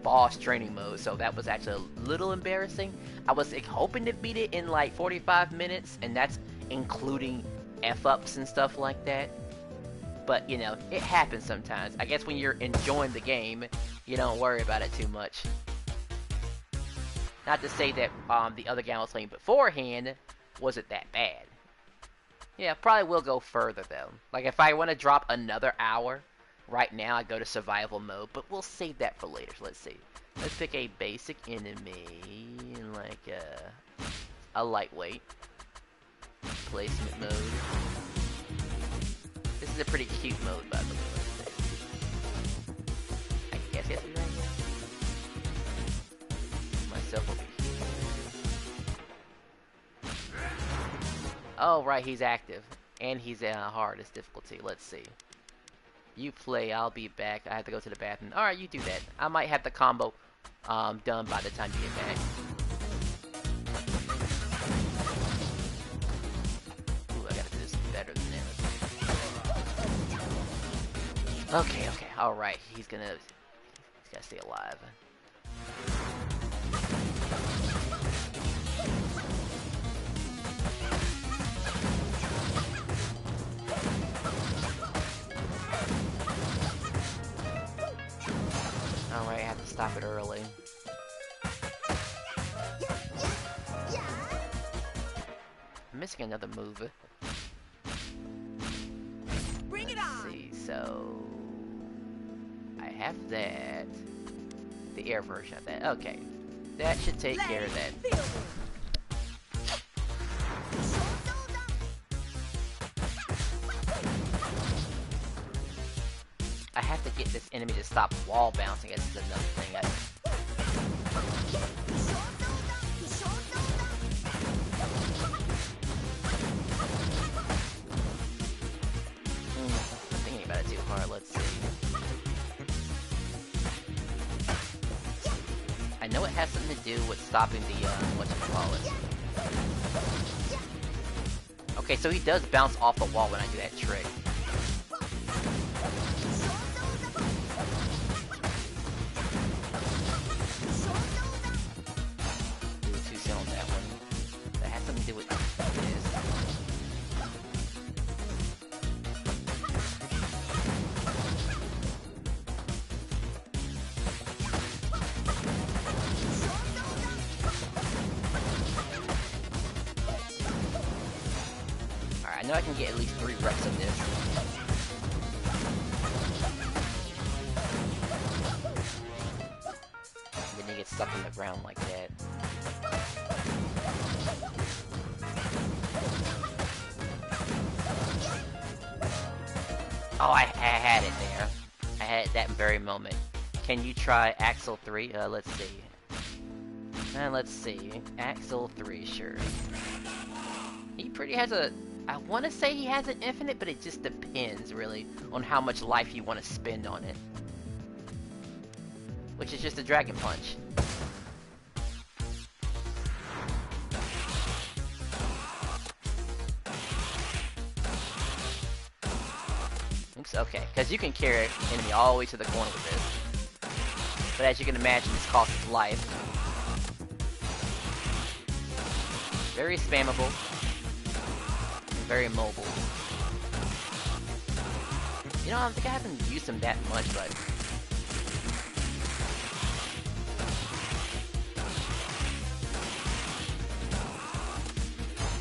boss training mode, so that was actually a little embarrassing. I was like, hoping to beat it in like 45 minutes, and that's including F-ups and stuff like that. But, you know, it happens sometimes. I guess when you're enjoying the game, you don't worry about it too much. Not to say that the other game I was playing beforehand wasn't that bad. Yeah, probably will go further, though. Like, if I want to drop another hour, right now I go to survival mode, but we'll save that for later. So let's see. Let's pick a basic enemy, like a lightweight. Placement mode. This is a pretty cute mode, by the way. I guess he has to be right here. Myself over here. Oh, right, he's active. And he's in hardest difficulty. Let's see. You play, I'll be back. I have to go to the bathroom. Alright, you do that. I might have the combo done by the time you get back. Better than this. Okay, alright, he's gotta stay alive. Alright, I have to stop it early. I'm missing another move. Let's see, so I have that. The air version of that. Okay. That should take care of that. I have to get this enemy to stop wall bouncing. This is another thing. Let's see. I know it has something to do with stopping the, whatchamacallit. Okay, so he does bounce off the wall when I do that trick. Too soon on that one. That has something to do with this. I know I can get at least 3 reps of this. And then you get stuck in the ground like that. Oh, I had it there. I had it that very moment. Can you try Axel 3? Let's see. Let's see. Axel 3, sure. He pretty has a... I want to say he has an infinite, but it just depends, really, on how much life you want to spend on it. Which is just a Dragon Punch. Oops, okay, because you can carry an enemy all the way to the corner with this. But as you can imagine, this costs its life. Very spammable. Very mobile. You know, I don't think I haven't used him that much, but...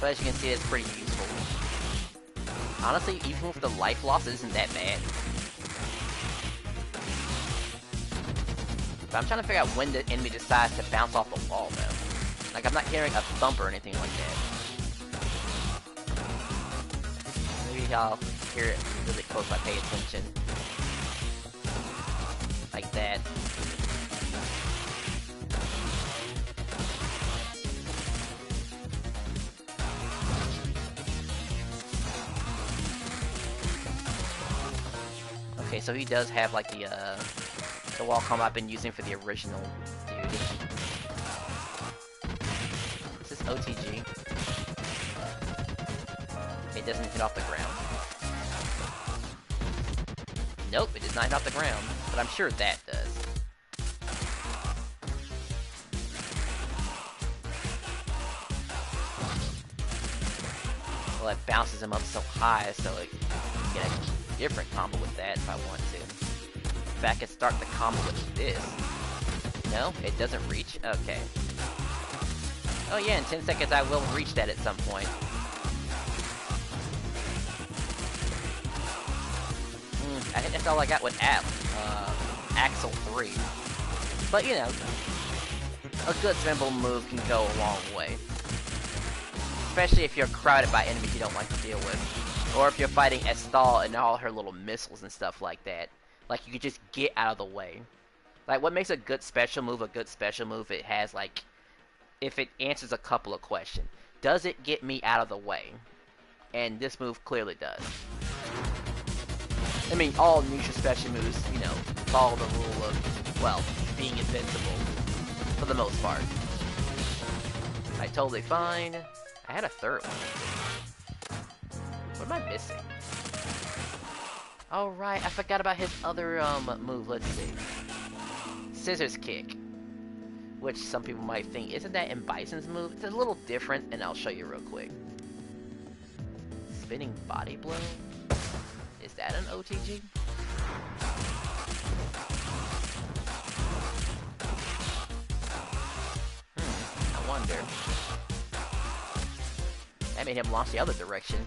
But as you can see, it's pretty useful. Honestly, even with the life loss, it isn't that bad. But I'm trying to figure out when the enemy decides to bounce off the wall, though. Like, I'm not hearing a thump or anything like that. Maybe I'll hear it really close if I pay attention. Like that. Okay, so he does have like the wall combo I've been using for the original dude. This is OTG. It doesn't hit off the ground. Nope, it does not hit off the ground, but I'm sure that does. Well, it bounces him up so high, so it can get a different combo with that if I want to. In fact, I could start the combo with this. No, it doesn't reach? Okay. Oh yeah, in 10 seconds I will reach that at some point. I think that's all I got with Axel 3. But you know, a good simple move can go a long way. Especially if you're crowded by enemies you don't like to deal with. Or if you're fighting Estal and all her little missiles and stuff like that. Like, you could just get out of the way. Like, what makes a good special move, it has, like, if it answers a couple of questions. Does it get me out of the way? And this move clearly does. I mean, all neutral special moves, you know, follow the rule of, well, being invincible. For the most part. Like, totally fine. I had a third one. What am I missing? Oh, right, I forgot about his other, move. Let's see. Scissors Kick. Which some people might think, isn't that in Bison's move? It's a little different, and I'll show you real quick. Spinning Body Blow? Is that an OTG? I wonder. That made him launch the other direction.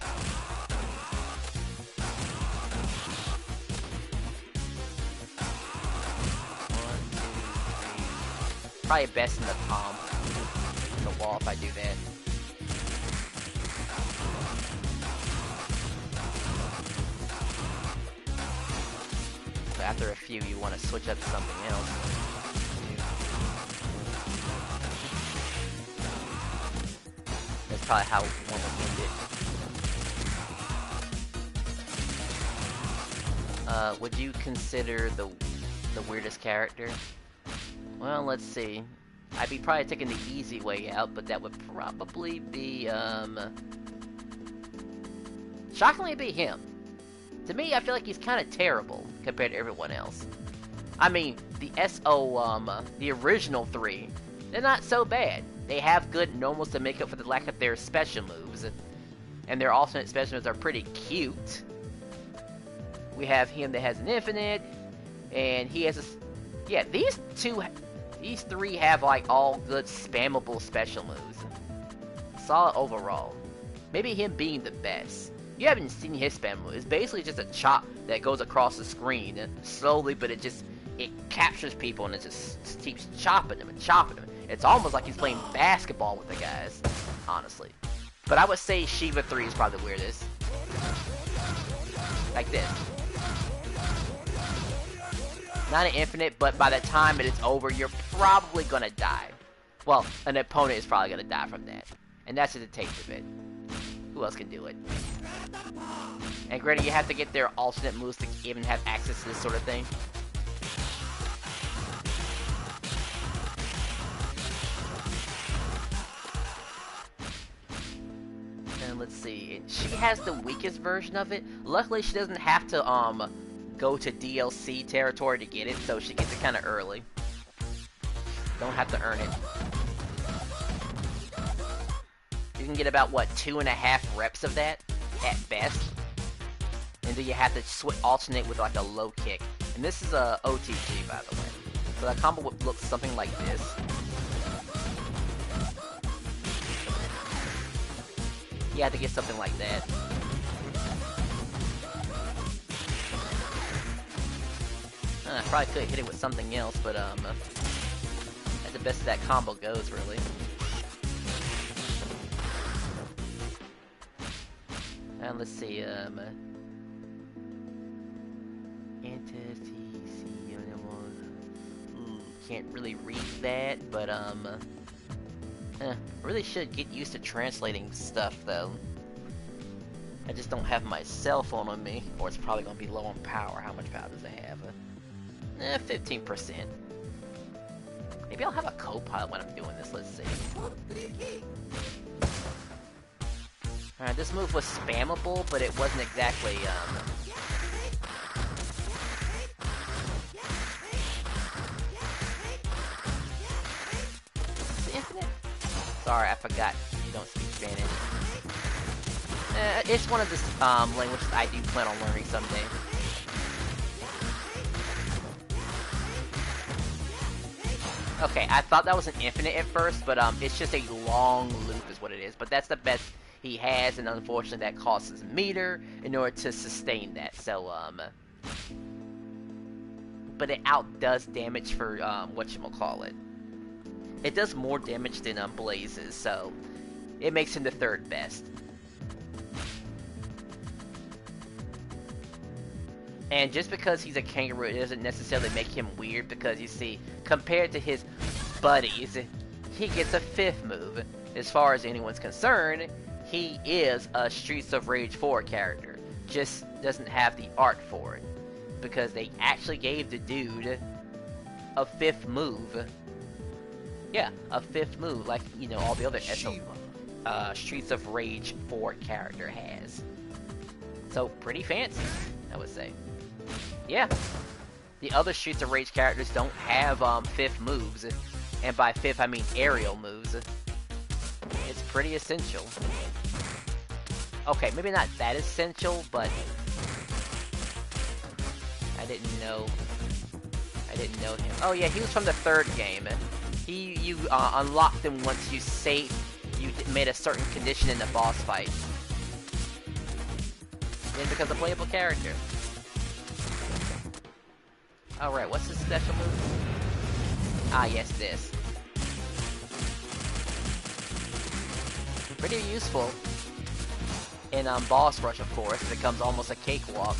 Probably best in the palm, in the wall if I do that. So after a few, you want to switch up to something else. That's probably how one would end it. Would you consider the weirdest character? Well, let's see. I'd be probably taking the easy way out, but that would probably be, shockingly be him. To me, I feel like he's kind of terrible compared to everyone else. I mean, the the original three, they're not so bad. They have good normals to make up for the lack of their special moves. And their alternate special moves are pretty cute. We have him that has an infinite, and he has a... Yeah, these three have, like, all good spammable special moves. Solid overall. Maybe him being the best. You haven't seen his spam move. It's basically just a chop that goes across the screen slowly, but it captures people and it just keeps chopping them and chopping them. It's almost like he's playing basketball with the guys, honestly. But I would say Shiva 3 is probably the weirdest. Like this. Not an infinite, but by the time it is over, you're probably gonna die. Well, an opponent is probably gonna die from that. And that's just a taste of it. Who else can do it? And granted, you have to get their alternate moves to even have access to this sort of thing. And let's see, she has the weakest version of it. Luckily, she doesn't have to go to DLC territory to get it, so she gets it kind of early. Don't have to earn it. You can get about, what, 2.5 reps of that, at best. And then you have to alternate with, like, a low kick. And this is a OTG, by the way. So that combo would look something like this. You have to get something like that. I probably could hit it with something else, but, that's the best that combo goes, really. And let's see, can't really read that, but, really should get used to translating stuff, though. I just don't have my cell phone on me, or it's probably gonna be low on power. How much power does it have? 15%. Maybe I'll have a co-pilot when I'm doing this, let's see. Alright, this move was spammable, but it wasn't exactly, Is it infinite? Sorry, I forgot you don't speak Spanish. It's one of the, languages I do plan on learning someday. Okay, I thought that was an infinite at first, but it's just a long loop is what it is. But that's the best he has, and unfortunately that costs a meter in order to sustain that. So, but it outdoes damage for, whatchamacallit. It does more damage than, Blazes, so it makes him the third best. And just because he's a kangaroo, it doesn't necessarily make him weird, because you see, compared to his buddies, he gets a 5th move. As far as anyone's concerned, he is a Streets of Rage 4 character. Just doesn't have the art for it. Because they actually gave the dude a 5th move. Yeah, a 5th move, like, you know, all the other Streets of Rage 4 character has. So, pretty fancy, I would say. Yeah, the other Streets of Rage characters don't have 5th moves, and by 5th I mean aerial moves. It's pretty essential. Okay, maybe not that essential, but I didn't know him. Oh yeah, he was from the 3rd game. You unlocked him once you made a certain condition in the boss fight. Then becomes a playable character. Alright, what's his special move? Ah, yes, this. Pretty useful in boss rush, of course. It becomes almost a cakewalk.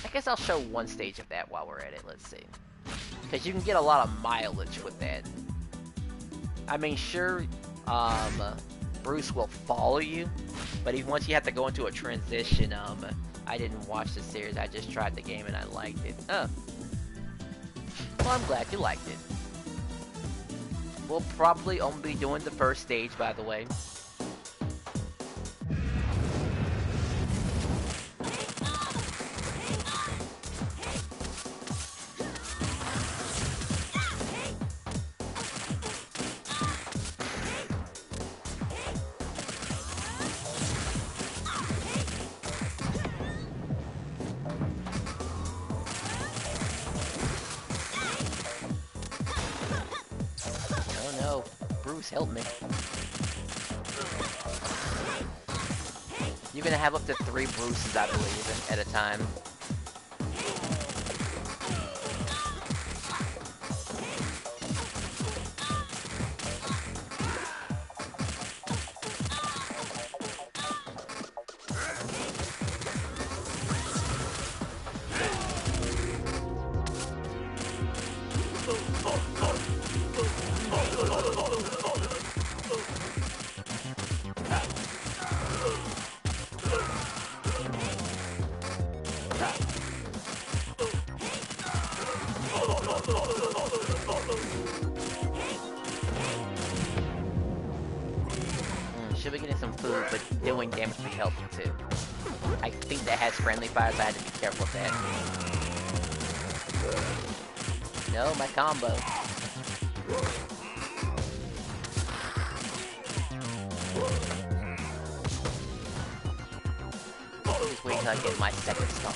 I guess I'll show one stage of that while we're at it. Let's see. Because you can get a lot of mileage with that. I mean, sure, Bruce will follow you, but once you have to go into a transition, I didn't watch the series, I just tried the game and I liked it. Oh. Well, I'm glad you liked it. We'll probably only be doing the first stage, by the way. Help me. You're gonna have up to 3 Bruces, I believe, at a time. eating some food, but doing damage would be helpful too. I think that has friendly fire, so I had to be careful with that. No, my combo. Just wait till I get my second star.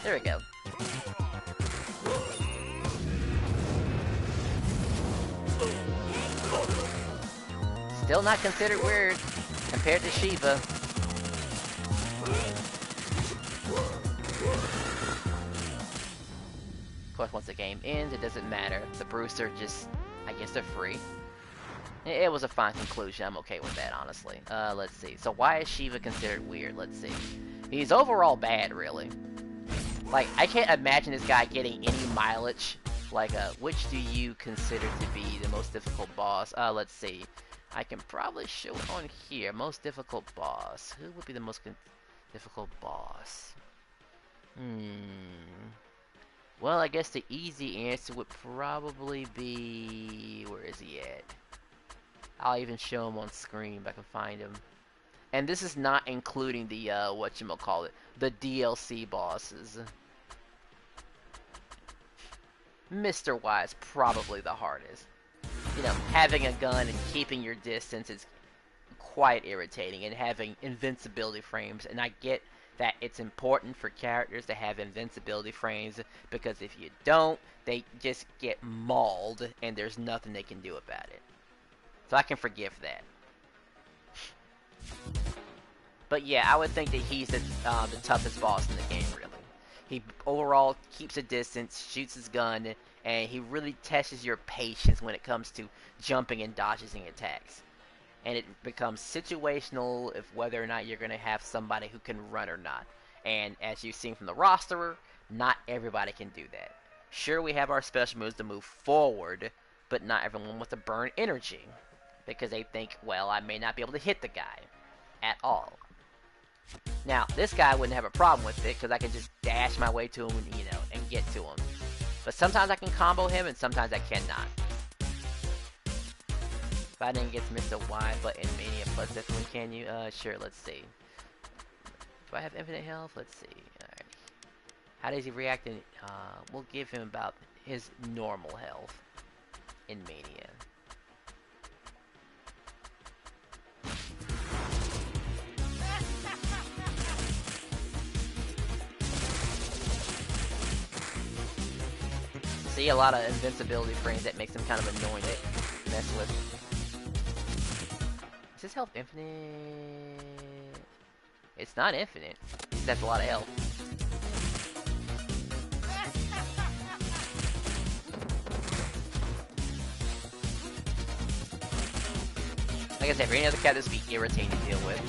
There we go. Still not considered weird compared to Shiva. Of course, once the game ends, it doesn't matter. The Brewster just, I guess they're free. It was a fine conclusion. I'm okay with that, honestly. Let's see. So why is Shiva considered weird? Let's see. He's overall bad, really. Like, I can't imagine this guy getting any mileage. Like, which do you consider to be the most difficult boss? Let's see. I can probably show it on here. Most difficult boss. Who would be the most difficult boss? Well, I guess the easy answer would probably be... Where is he at? I'll even show him on screen if I can find him. And this is not including the, whatchamacallit, the DLC bosses. Mr. Y is probably the hardest. You know, having a gun and keeping your distance is quite irritating, and having invincibility frames, and I get that it's important for characters to have invincibility frames, because if you don't, they just get mauled, and there's nothing they can do about it. So I can forgive that. But yeah, I would think that he's the toughest boss in the game, really. He overall keeps a distance, shoots his gun, and he really tests your patience when it comes to jumping and dodging attacks. And it becomes situational of whether or not you're going to have somebody who can run or not. And as you've seen from the roster, not everybody can do that. Sure, we have our special moves to move forward, but not everyone wants to burn energy. Because they think, well, I may not be able to hit the guy at all. Now, this guy wouldn't have a problem with it, because I can just dash my way to him, you know, and get to him. But sometimes I can combo him, and sometimes I cannot. If I didn't get to Mr. Y, but in Mania Plus, definitely can you? Sure, let's see. Do I have infinite health? Let's see. Alright. How does he react in... we'll give him about his normal health in Mania. See a lot of invincibility frames that makes them kind of annoying to mess with. Is his health infinite? It's not infinite. That's a lot of health. Like I said, for any other cat, this would be irritating to deal with.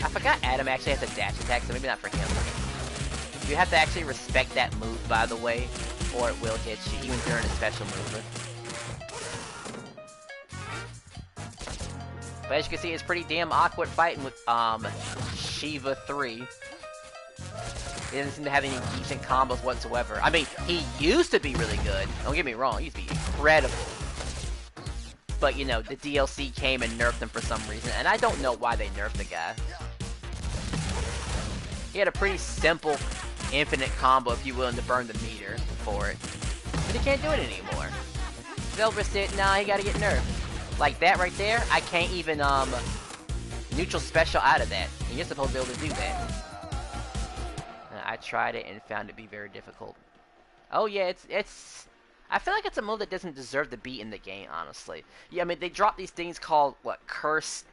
I forgot Adam actually has a dash attack, so maybe not for him. You have to actually respect that move, by the way, or it will hit you, even during a special move. But as you can see, it's pretty damn awkward fighting with, Shiva 3. He doesn't seem to have any decent combos whatsoever. I mean, he used to be really good. Don't get me wrong, he used to be incredible. But, you know, the DLC came and nerfed him for some reason, and I don't know why they nerfed the guy. He had a pretty simple, infinite combo, if you will, to burn the meter for it. But he can't do it anymore. Velvet said, nah, he gotta get nerfed. Like that right there, I can't even, neutral special out of that. And you're supposed to be able to do that. I tried it and found it to be very difficult. Oh yeah, it's... I feel like it's a move that doesn't deserve to be in the game, honestly. Yeah, I mean, they drop these things called, what, cursed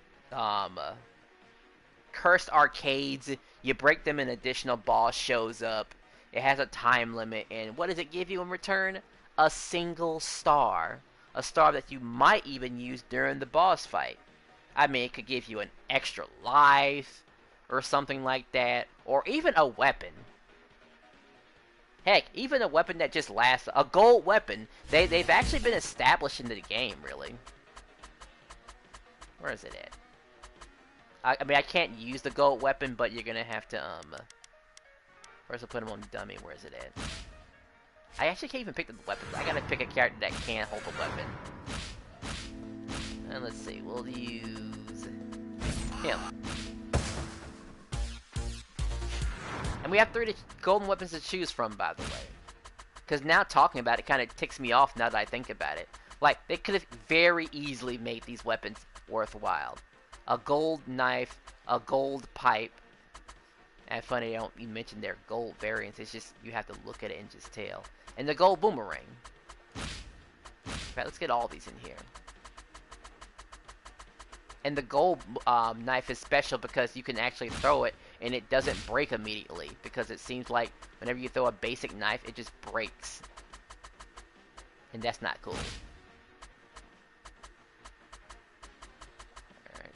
arcades. You break them, an additional boss shows up. It has a time limit, and what does it give you in return? A single star. A star that you might even use during the boss fight. I mean, it could give you an extra life, or something like that, or even a weapon. Heck, even a weapon that just lasts, a gold weapon, they've actually been established into the game, really. Where is it at? I mean, I can't use the gold weapon, but you're gonna have to, first I'll put him on dummy, where is it at? I actually can't even pick the weapons. I gotta pick a character that can hold a weapon. And let's see, we'll use him. And we have 3 golden weapons to choose from, by the way. Because now talking about it kind of ticks me off now that I think about it. Like, they could have very easily made these weapons worthwhile. A gold knife, a gold pipe. And funny, you mentioned their gold variants. It's just, you have to look at it and just tell. And the gold boomerang. Alright, let's get all these in here. And the gold knife is special because you can actually throw it and it doesn't break immediately. Because it seems like whenever you throw a basic knife, it just breaks. And that's not cool. Alright.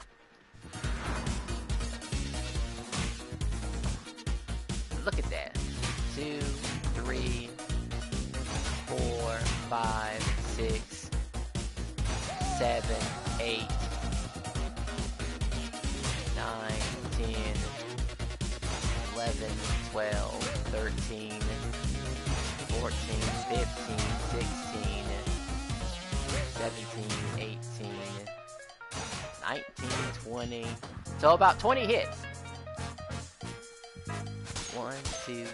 Look at that. 2, 3, 4, 5, 6, 7, 8, 9, 10, 11, 12, 13, 14, 15, 16, 17, 18, 19, 20. So about 20 hits. 1, 2,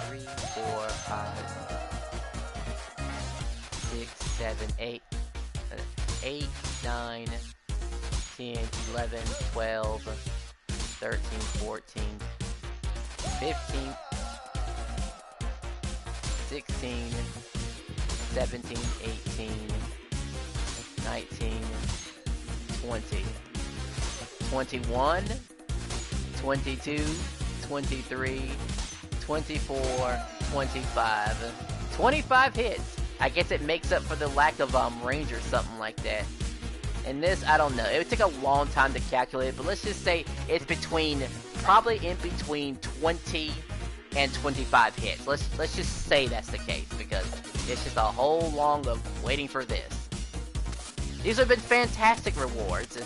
3, 4, 5, 6, 7, 8, 8, 9, 10, 11, 12, 13, 14, 15, 16, 17, 18, 19, 20, 21, 22, 23, 24, 25. 25 hits! I guess it makes up for the lack of range or something like that. And this, I don't know. It would take a long time to calculate, but let's just say it's probably in between 20 and 25 hits. Let's just say that's the case, because it's just a whole long of waiting for this. These have been fantastic rewards.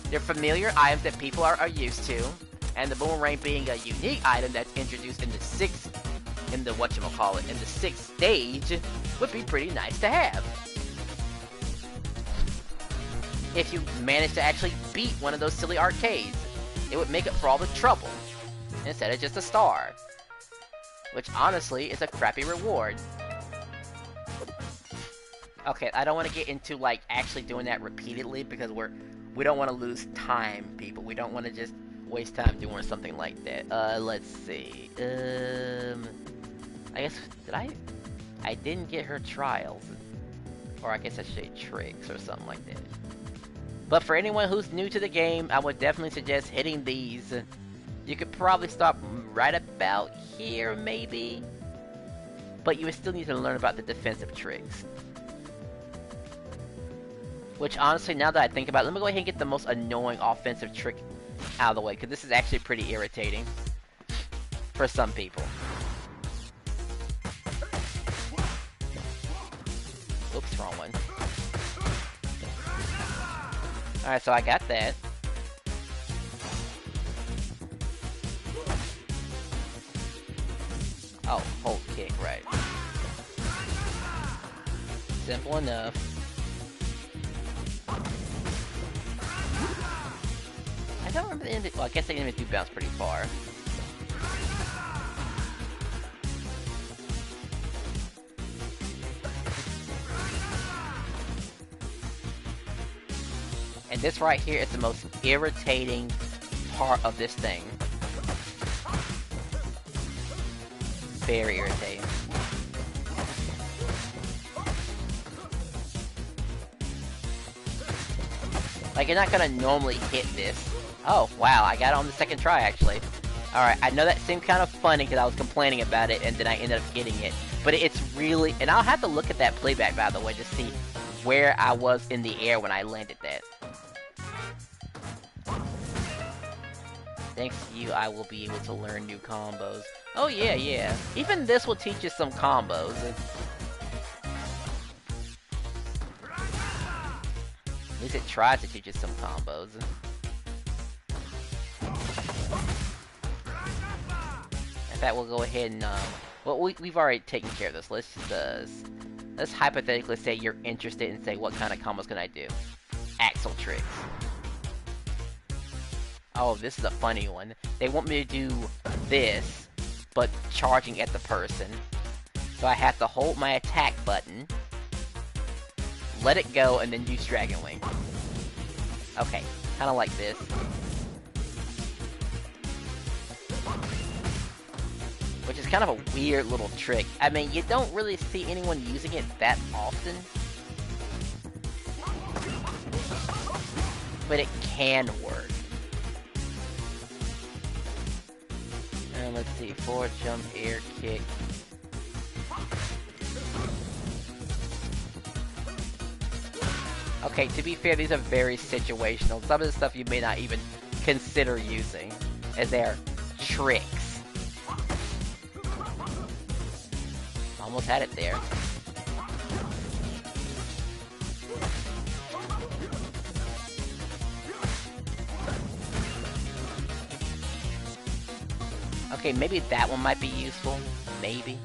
They're familiar items that people are used to, and the boomerang being a unique item that's introduced in the sixth stage would be pretty nice to have. If you manage to actually beat one of those silly arcades, it would make up for all the trouble, instead of just a star. Which honestly is a crappy reward. Okay, I don't want to get into like actually doing that repeatedly because we don't want to lose time, people. We don't want to just waste time doing something like that. Let's see. I guess I didn't get her trials, or I guess I should say tricks or something like that. But for anyone who's new to the game, I would definitely suggest hitting these. You could probably stop right about here, maybe. But you would still need to learn about the defensive tricks. Which honestly, now that I think about it, let me go ahead and get the most annoying offensive trick out of the way, because this is actually pretty irritating for some people. Oops, wrong one. Alright, so I got that. Oh, hold kick, right. Simple enough. I don't remember the end. Well, I guess the enemies do bounce pretty far. And this right here is the most irritating part of this thing. Very irritating. Like, you're not gonna normally hit this. Oh, wow, I got it on the second try, actually. Alright, I know that seemed kind of funny because I was complaining about it and then I ended up getting it. But it's really... And I'll have to look at that playback, by the way, to see where I was in the air when I landed that. Thanks to you, I will be able to learn new combos. Oh, yeah, yeah. Even this will teach you some combos. At least it tries to teach you some combos. In fact, we'll go ahead and Well, we've already taken care of this. Let's hypothetically say you're interested and say, what kind of combos can I do? Axle tricks. Oh, this is a funny one. They want me to do this, but charging at the person. So I have to hold my attack button, let it go, and then use Dragon Wing. Okay, kind of like this. Which is kind of a weird little trick. I mean, you don't really see anyone using it that often. But it can work. And let's see, forward jump, air kick. Okay, to be fair, these are very situational. Some of the stuff you may not even consider using, as they're tricks. Almost had it there. Okay, maybe that one might be useful. Maybe.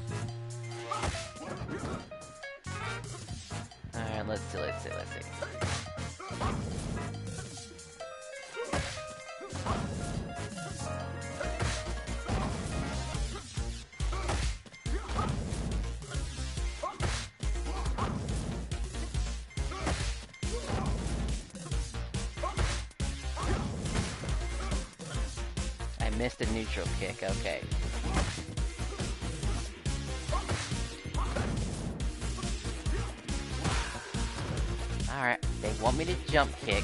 Alright, let's see. I missed a neutral kick, okay. Alright, they want me to jump kick.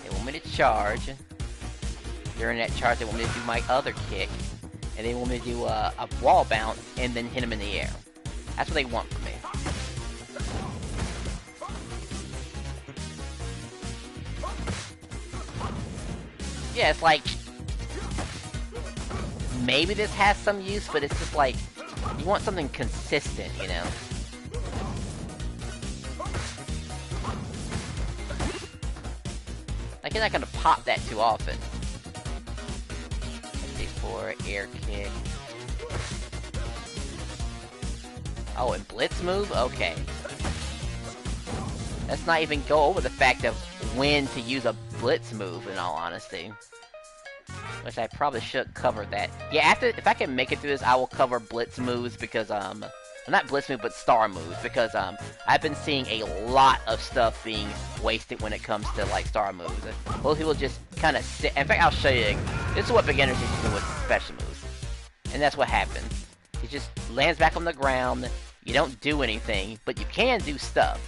They want me to charge. During that charge, they want me to do my other kick. And they want me to do a wall bounce and then hit them in the air. That's what they want from me. Yeah, it's like... maybe this has some use, but it's just like... you want something consistent, you know? Like, you're not gonna pop that too often. D4, air kick. Oh, and blitz move? Okay. Let's not even go over the fact of when to use a blitz move, in all honesty. Which I probably should cover that. Yeah, if I can make it through this, I will cover blitz moves because, not blitz moves, but star moves, because, I've been seeing a lot of stuff being wasted when it comes to, like, star moves. Most people just kind of sit. In fact, I'll show you. This is what beginners used to do with special moves. And that's what happens. It just lands back on the ground, you don't do anything, but you can do stuff.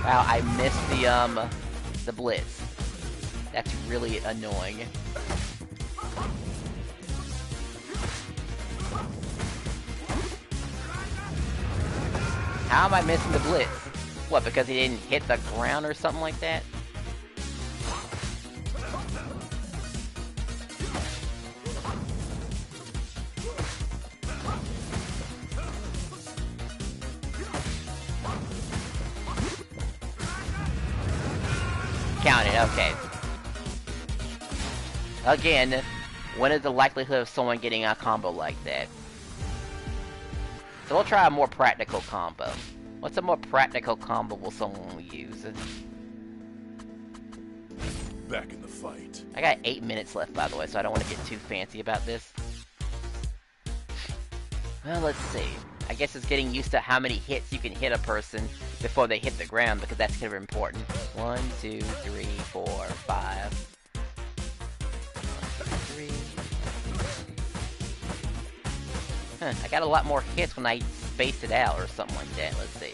Wow, I missed the blitz. That's really annoying. How am I missing the blitz? What, because he didn't hit the ground or something like that? Counted, okay. Again, what is the likelihood of someone getting a combo like that? So we'll try a more practical combo. What's a more practical combo will someone use? Back in the fight. I got 8 minutes left, by the way, so I don't want to get too fancy about this. Well, let's see. I guess it's getting used to how many hits you can hit a person before they hit the ground, because that's kind of important. 1, 2, 3, 4, 5. 3. Huh, I got a lot more hits when I spaced it out or something like that. Let's see.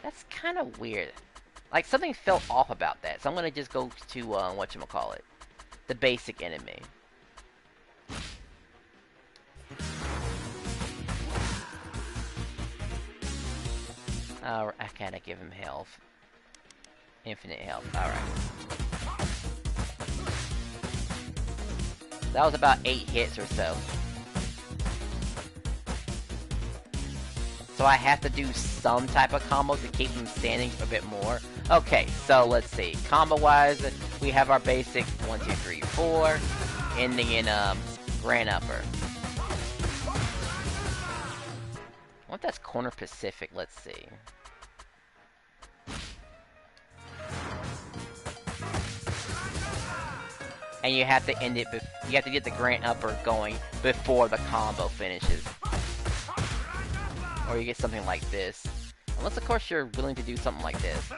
That's kind of weird. Like, something felt off about that, so I'm gonna just go to, whatchamacallit. The basic enemy. I kinda give him health. Infinite health, alright. That was about 8 hits or so. So I have to do some type of combo to keep them standing a bit more. Okay, so let's see. Combo-wise, we have our basic 1, 2, 3, 4, ending in Grand Upper. What if that's Corner Pacific? Let's see. And you have to end it. You have to get the Grand Upper going before the combo finishes, or you get something like this. Unless, of course, you're willing to do something like this.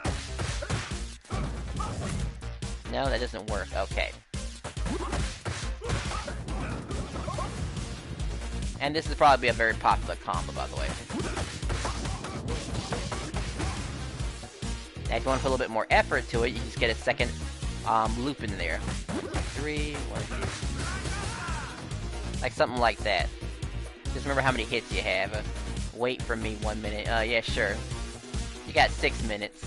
No, that doesn't work. Okay. And this is probably a very popular combo, by the way. Now, if you want to put a little bit more effort to it, you just get a second loop in there. 3, 1, 2. Like something like that. Just remember how many hits you have. Wait for me 1 minute. Yeah, sure. You got 6 minutes.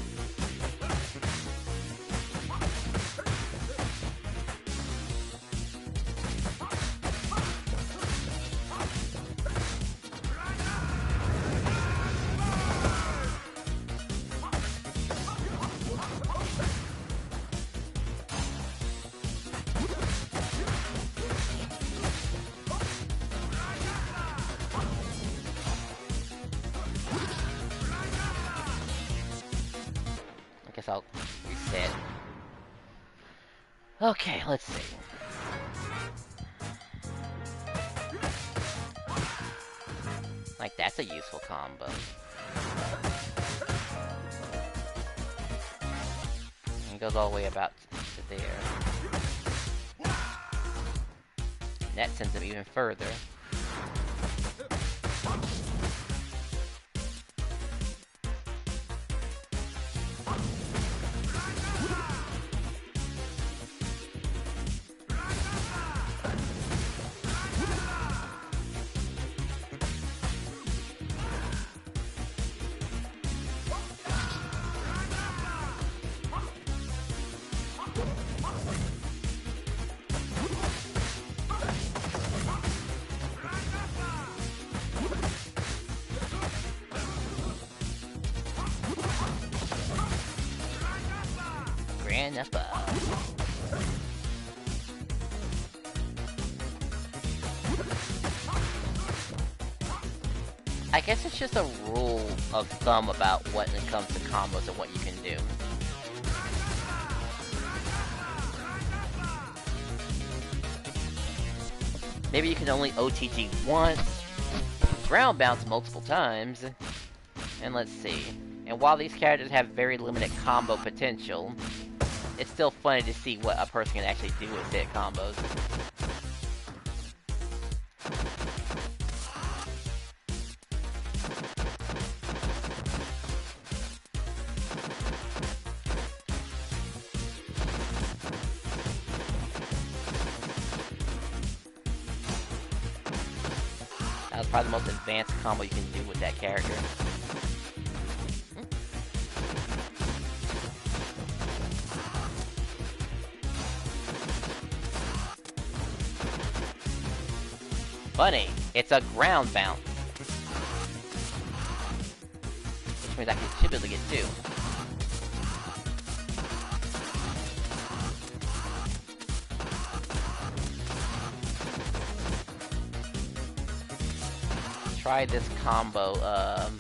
I guess I'll reset. Okay, let's see. Like, that's a useful combo. And it goes all the way about to there. And that sends him even further. Grand Upper. I guess it's just a rule of thumb about when it comes to combos and what you can do. Maybe you can only OTG once, ground bounce multiple times, and let's see. And while these characters have very limited combo potential, it's still funny to see what a person can actually do with hit combos. That was probably the most advanced combo you can do with that character. Funny, it's a ground bounce. Which means I should be able to get 2. Try this combo, oh,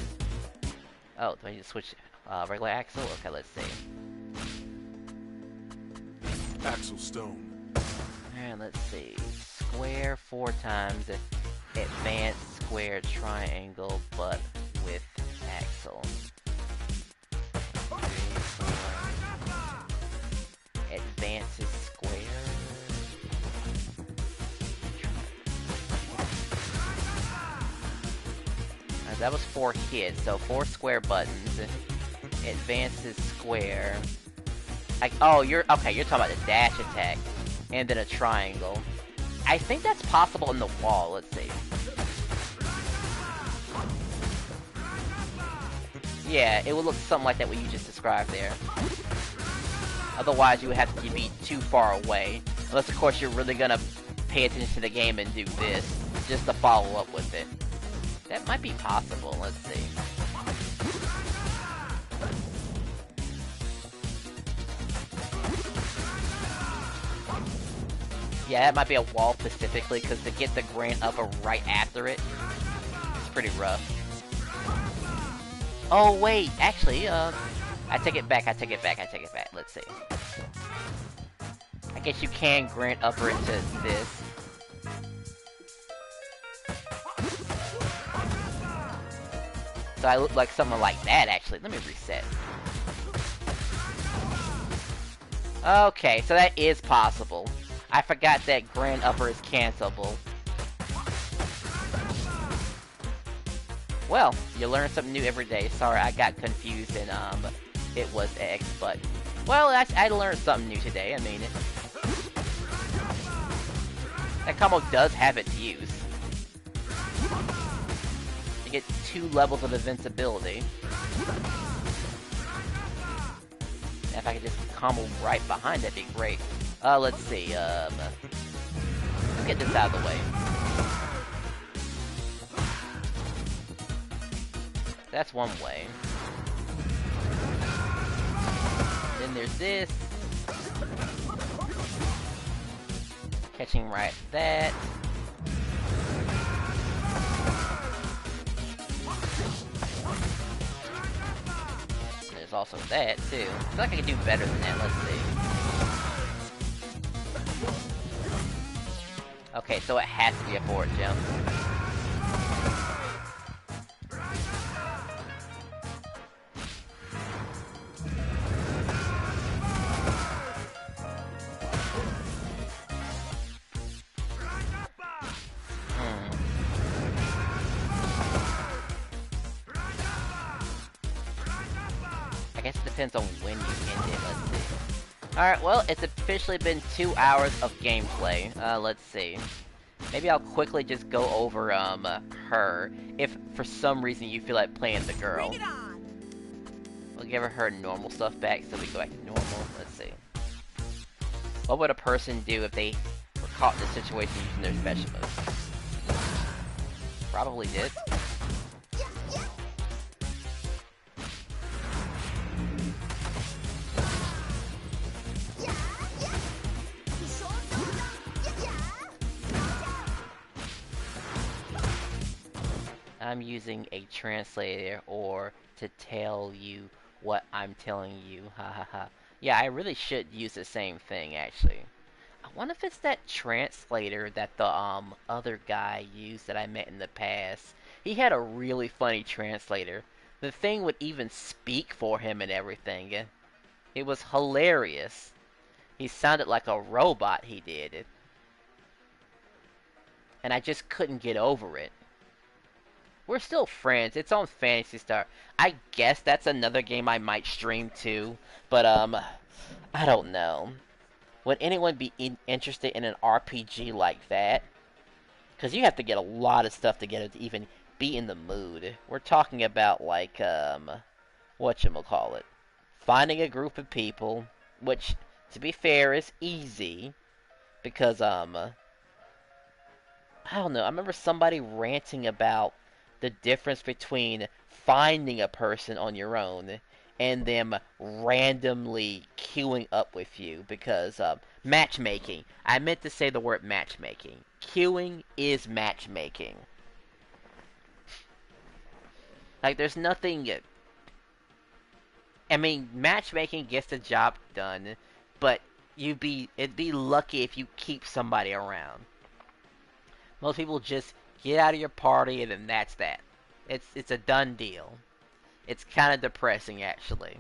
do I need to switch, regular Axel? Okay, let's see. Axel Stone. And let's see. Square 4 times, advance square triangle, but with Axel. 3, 4. Advances square. That was 4 hits, so 4 square buttons. Advances square. Oh, you're talking about the dash attack, and then a triangle. I think that's possible in the wall. Let's see. Yeah, it would look something like that what you just described there. Otherwise, you would have to be too far away. Unless, of course, you're really gonna pay attention to the game and do this, just to follow up with it. That might be possible. Let's see. Yeah, that might be a wall specifically, because to get the Grand Upper right after it, it's pretty rough. Oh, wait, actually, I take it back, I take it back. Let's see. I guess you can Grand Upper into this. So I look like something like that, actually. Let me reset. Okay, so that is possible. I forgot that Grand Upper is cancelable. Well, you learn something new every day. Sorry, I got confused and it was X, but... Well, I learned something new today. I mean, that combo does have its use. You get 2 levels of invincibility. If I could just combo right behind, that'd be great. Let's see, let's get this out of the way. That's one way. Then there's this. Catching right that. There's also that, too. I feel like I can do better than that, let's see. Okay, so it has to be a forward jump. I guess it depends on when you end it, let's see. Alright, well, it's officially been 2 hours of gameplay. Let's see. Maybe I'll quickly just go over, her, if for some reason you feel like playing the girl. We'll give her normal stuff back, so we go back to normal. Let's see. What would a person do if they were caught in this situation using their special move? Probably did. I'm using a translator or to tell you what I'm telling you. Ha ha ha. Yeah, I really should use the same thing, actually. I wonder if it's that translator that the other guy used that I met in the past. He had a really funny translator. The thing would even speak for him and everything. It was hilarious. He sounded like a robot, he did. And I just couldn't get over it. We're still friends. It's on Phantasy Star. I guess that's another game I might stream too. But, I don't know. Would anyone be interested in an RPG like that? Because you have to get a lot of stuff together to even be in the mood. We're talking about, like, whatchamacallit. Finding a group of people, which, to be fair, is easy. Because, I don't know. I remember somebody ranting about the difference between finding a person on your own and them randomly queuing up with you, because matchmaking. I meant to say the word matchmaking. Queuing is matchmaking. Like, there's nothing... I mean, matchmaking gets the job done, but it'd be lucky if you keep somebody around. Most people just get out of your party, and then that's that. It's a done deal. It's kind of depressing, actually.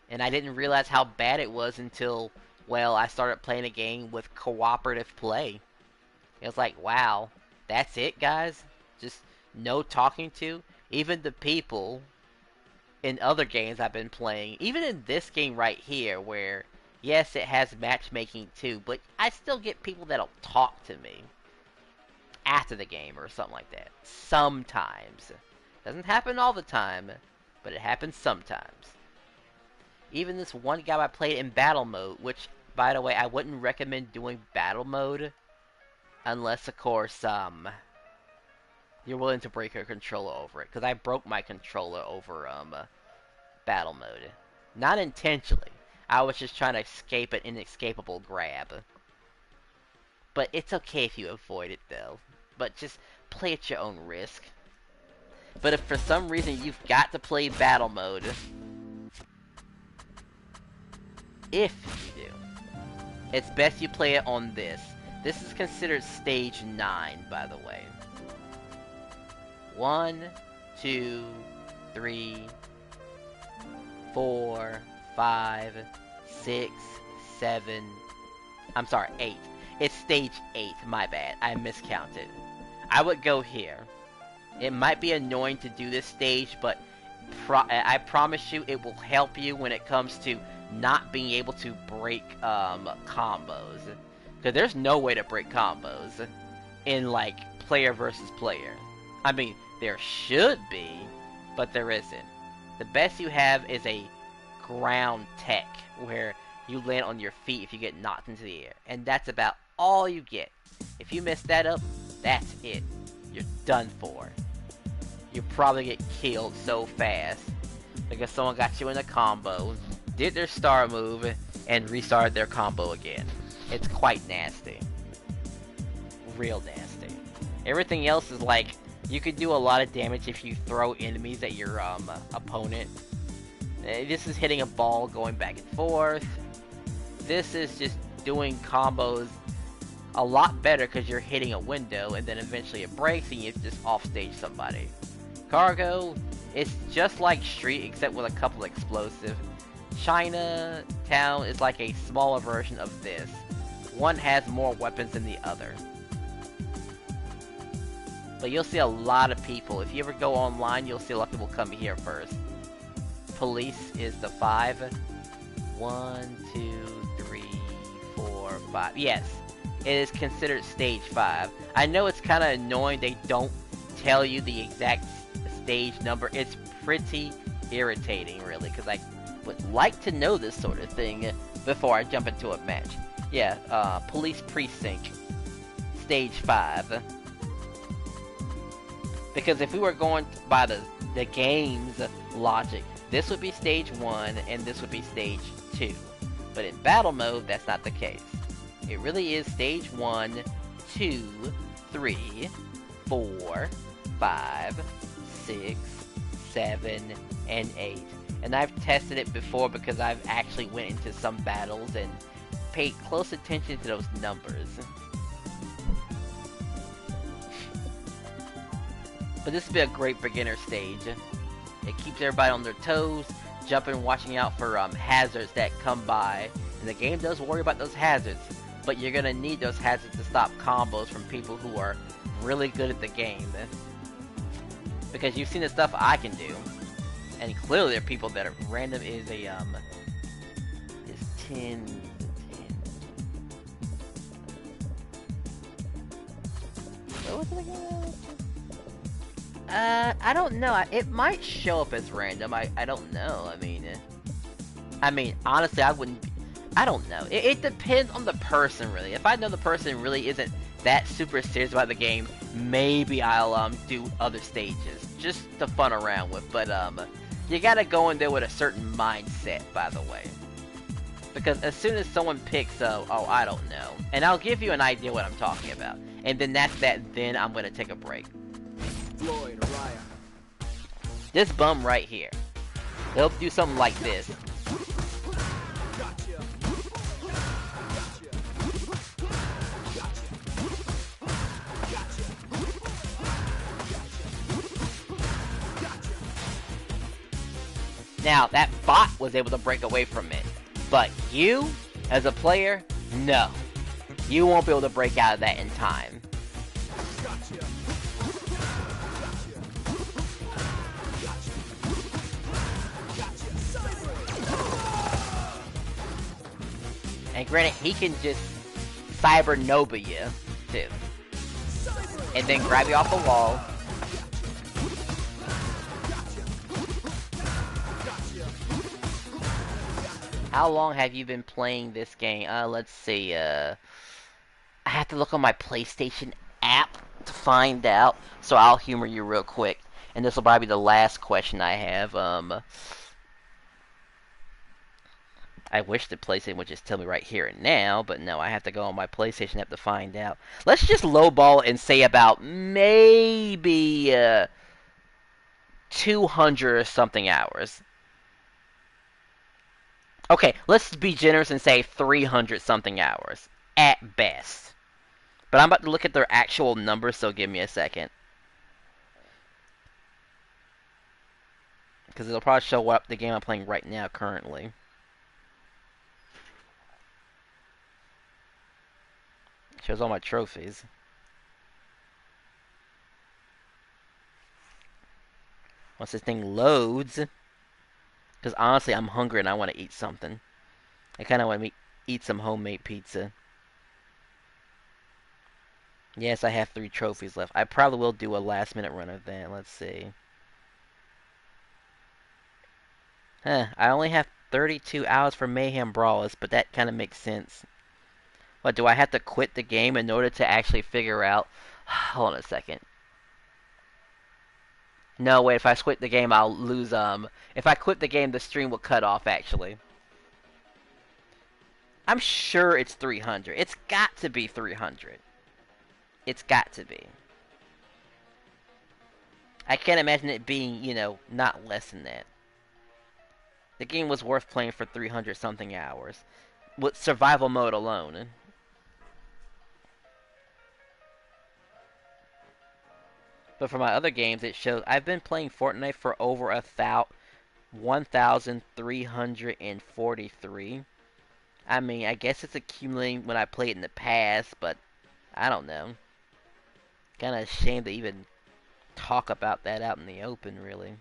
And I didn't realize how bad it was until, well, I started playing a game with cooperative play. It was like, wow, that's it, guys? Just no talking to? Even the people in other games I've been playing, even in this game right here, where, yes, it has matchmaking too, but I still get people that'll talk to me after the game or something like that. Sometimes. Doesn't happen all the time, but it happens sometimes. Even this one guy I played in battle mode, which, by the way, I wouldn't recommend doing battle mode unless, of course, you're willing to break your controller over it. Because I broke my controller over battle mode. Not intentionally. I was just trying to escape an inescapable grab. But it's okay if you avoid it though. But just play at your own risk. But if for some reason you've got to play battle mode, if you do, it's best you play it on this. This is considered stage 9, by the way. 1, 2, 3, 4, 5, 6, 7. I'm sorry, 8. It's stage 8, my bad. I miscounted. I would go here. It might be annoying to do this stage, but I promise you it will help you when it comes to not being able to break combos. Because there's no way to break combos in, like, player versus player. I mean, there should be, but there isn't. The best you have is a ground tech, where you land on your feet if you get knocked into the air. And that's about all you get. If you mess that up, that's it. You're done for. You probably get killed so fast because someone got you in a combo, did their star move, and restarted their combo again. It's quite nasty. Real nasty. Everything else is like, you could do a lot of damage if you throw enemies at your opponent. This is hitting a ball going back and forth. This is just doing combos a lot better because you're hitting a window and then eventually it breaks and you just offstage somebody. Cargo, it's just like Street except with a couple explosive. Chinatown is like a smaller version of this. One has more weapons than the other. But you'll see a lot of people. If you ever go online, you'll see a lot of people come here first. Police is the 5. 1, 2, 3, 4, 5. Yes, it is considered stage 5. I know it's kind of annoying they don't tell you the exact stage number. It's pretty irritating, really, because I would like to know this sort of thing before I jump into a match. Yeah, Police Precinct, stage 5. Because if we were going by the game's logic, this would be stage 1 and this would be stage 2. But in battle mode, that's not the case. It really is stage 1, 2, 3, 4, 5, 6, 7, and 8. And I've tested it before because I've actually went into some battles and paid close attention to those numbers. But this would be a great beginner stage. It keeps everybody on their toes, jumping, watching out for hazards that come by. And the game does worry about those hazards, but you're gonna need those hazards to stop combos from people who are really good at the game. Because you've seen the stuff I can do. And clearly there are people that are random is a is 10. What was it again? I don't know. It might show up as random. I don't know. I mean, honestly, I wouldn't. I don't know. It depends on the person, really. If I know the person really isn't that super serious about the game, maybe I'll do other stages just to fun around with. But you gotta go in there with a certain mindset, by the way. Because as soon as someone picks oh, I don't know, and I'll give you an idea what I'm talking about, and then that's that. Then I'm gonna take a break. Floyd, Raya. This bum right here, he'll do something like this. Gotcha. Now, that bot was able to break away from it, but you, as a player, no. You won't be able to break out of that in time. And granted, he can just Cyber Nova you, too. And then grab you off the wall. How long have you been playing this game? Let's see, I have to look on my PlayStation app to find out, so I'll humor you real quick. And this will probably be the last question I have. I wish the PlayStation would just tell me right here and now, but no, I have to go on my PlayStation app to find out. Let's just lowball and say about maybe 200 or something hours. Okay, let's be generous and say 300 something hours at best. But I'm about to look at their actual numbers, so give me a second. Because it'll probably show up the game I'm playing right now currently. Shows all my trophies. Once this thing loads, because honestly I'm hungry and I want to eat something. I kind of want to eat some homemade pizza. Yes, I have 3 trophies left. I probably will do a last minute run of that. Let's see. I only have 32 hours for Mayhem Brawlers, but that kind of makes sense. What, do I have to quit the game in order to actually figure out... Hold on a second. No, wait, if I quit the game, I'll lose, If I quit the game, the stream will cut off, actually. I'm sure it's 300. It's got to be 300. It's got to be. I can't imagine it being, you know, not less than that. The game was worth playing for 300 something hours. With survival mode alone. But for my other games, it shows I've been playing Fortnite for over 1,343. I mean, I guess it's accumulating when I played in the past, but I don't know. Kind of ashamed to even talk about that out in the open, really.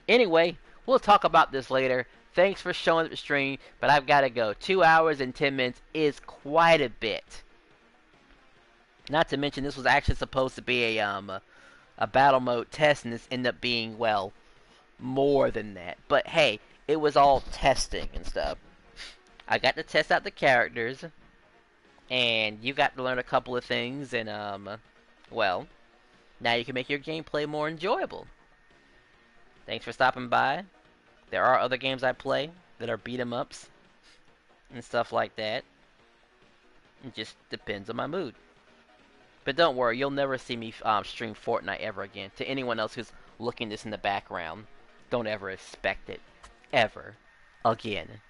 Anyway, we'll talk about this later. Thanks for showing up the stream, but I've got to go. 2 hours and 10 minutes is quite a bit. Not to mention, this was actually supposed to be a battle mode test, and this ended up being, well, more than that. But hey, it was all testing and stuff. I got to test out the characters, and you got to learn a couple of things, and well, now you can make your gameplay more enjoyable. Thanks for stopping by. There are other games I play that are beat 'em ups and stuff like that. It just depends on my mood. But don't worry, you'll never see me stream Fortnite ever again. To anyone else who's looking this in the background, don't ever expect it. Ever. Again.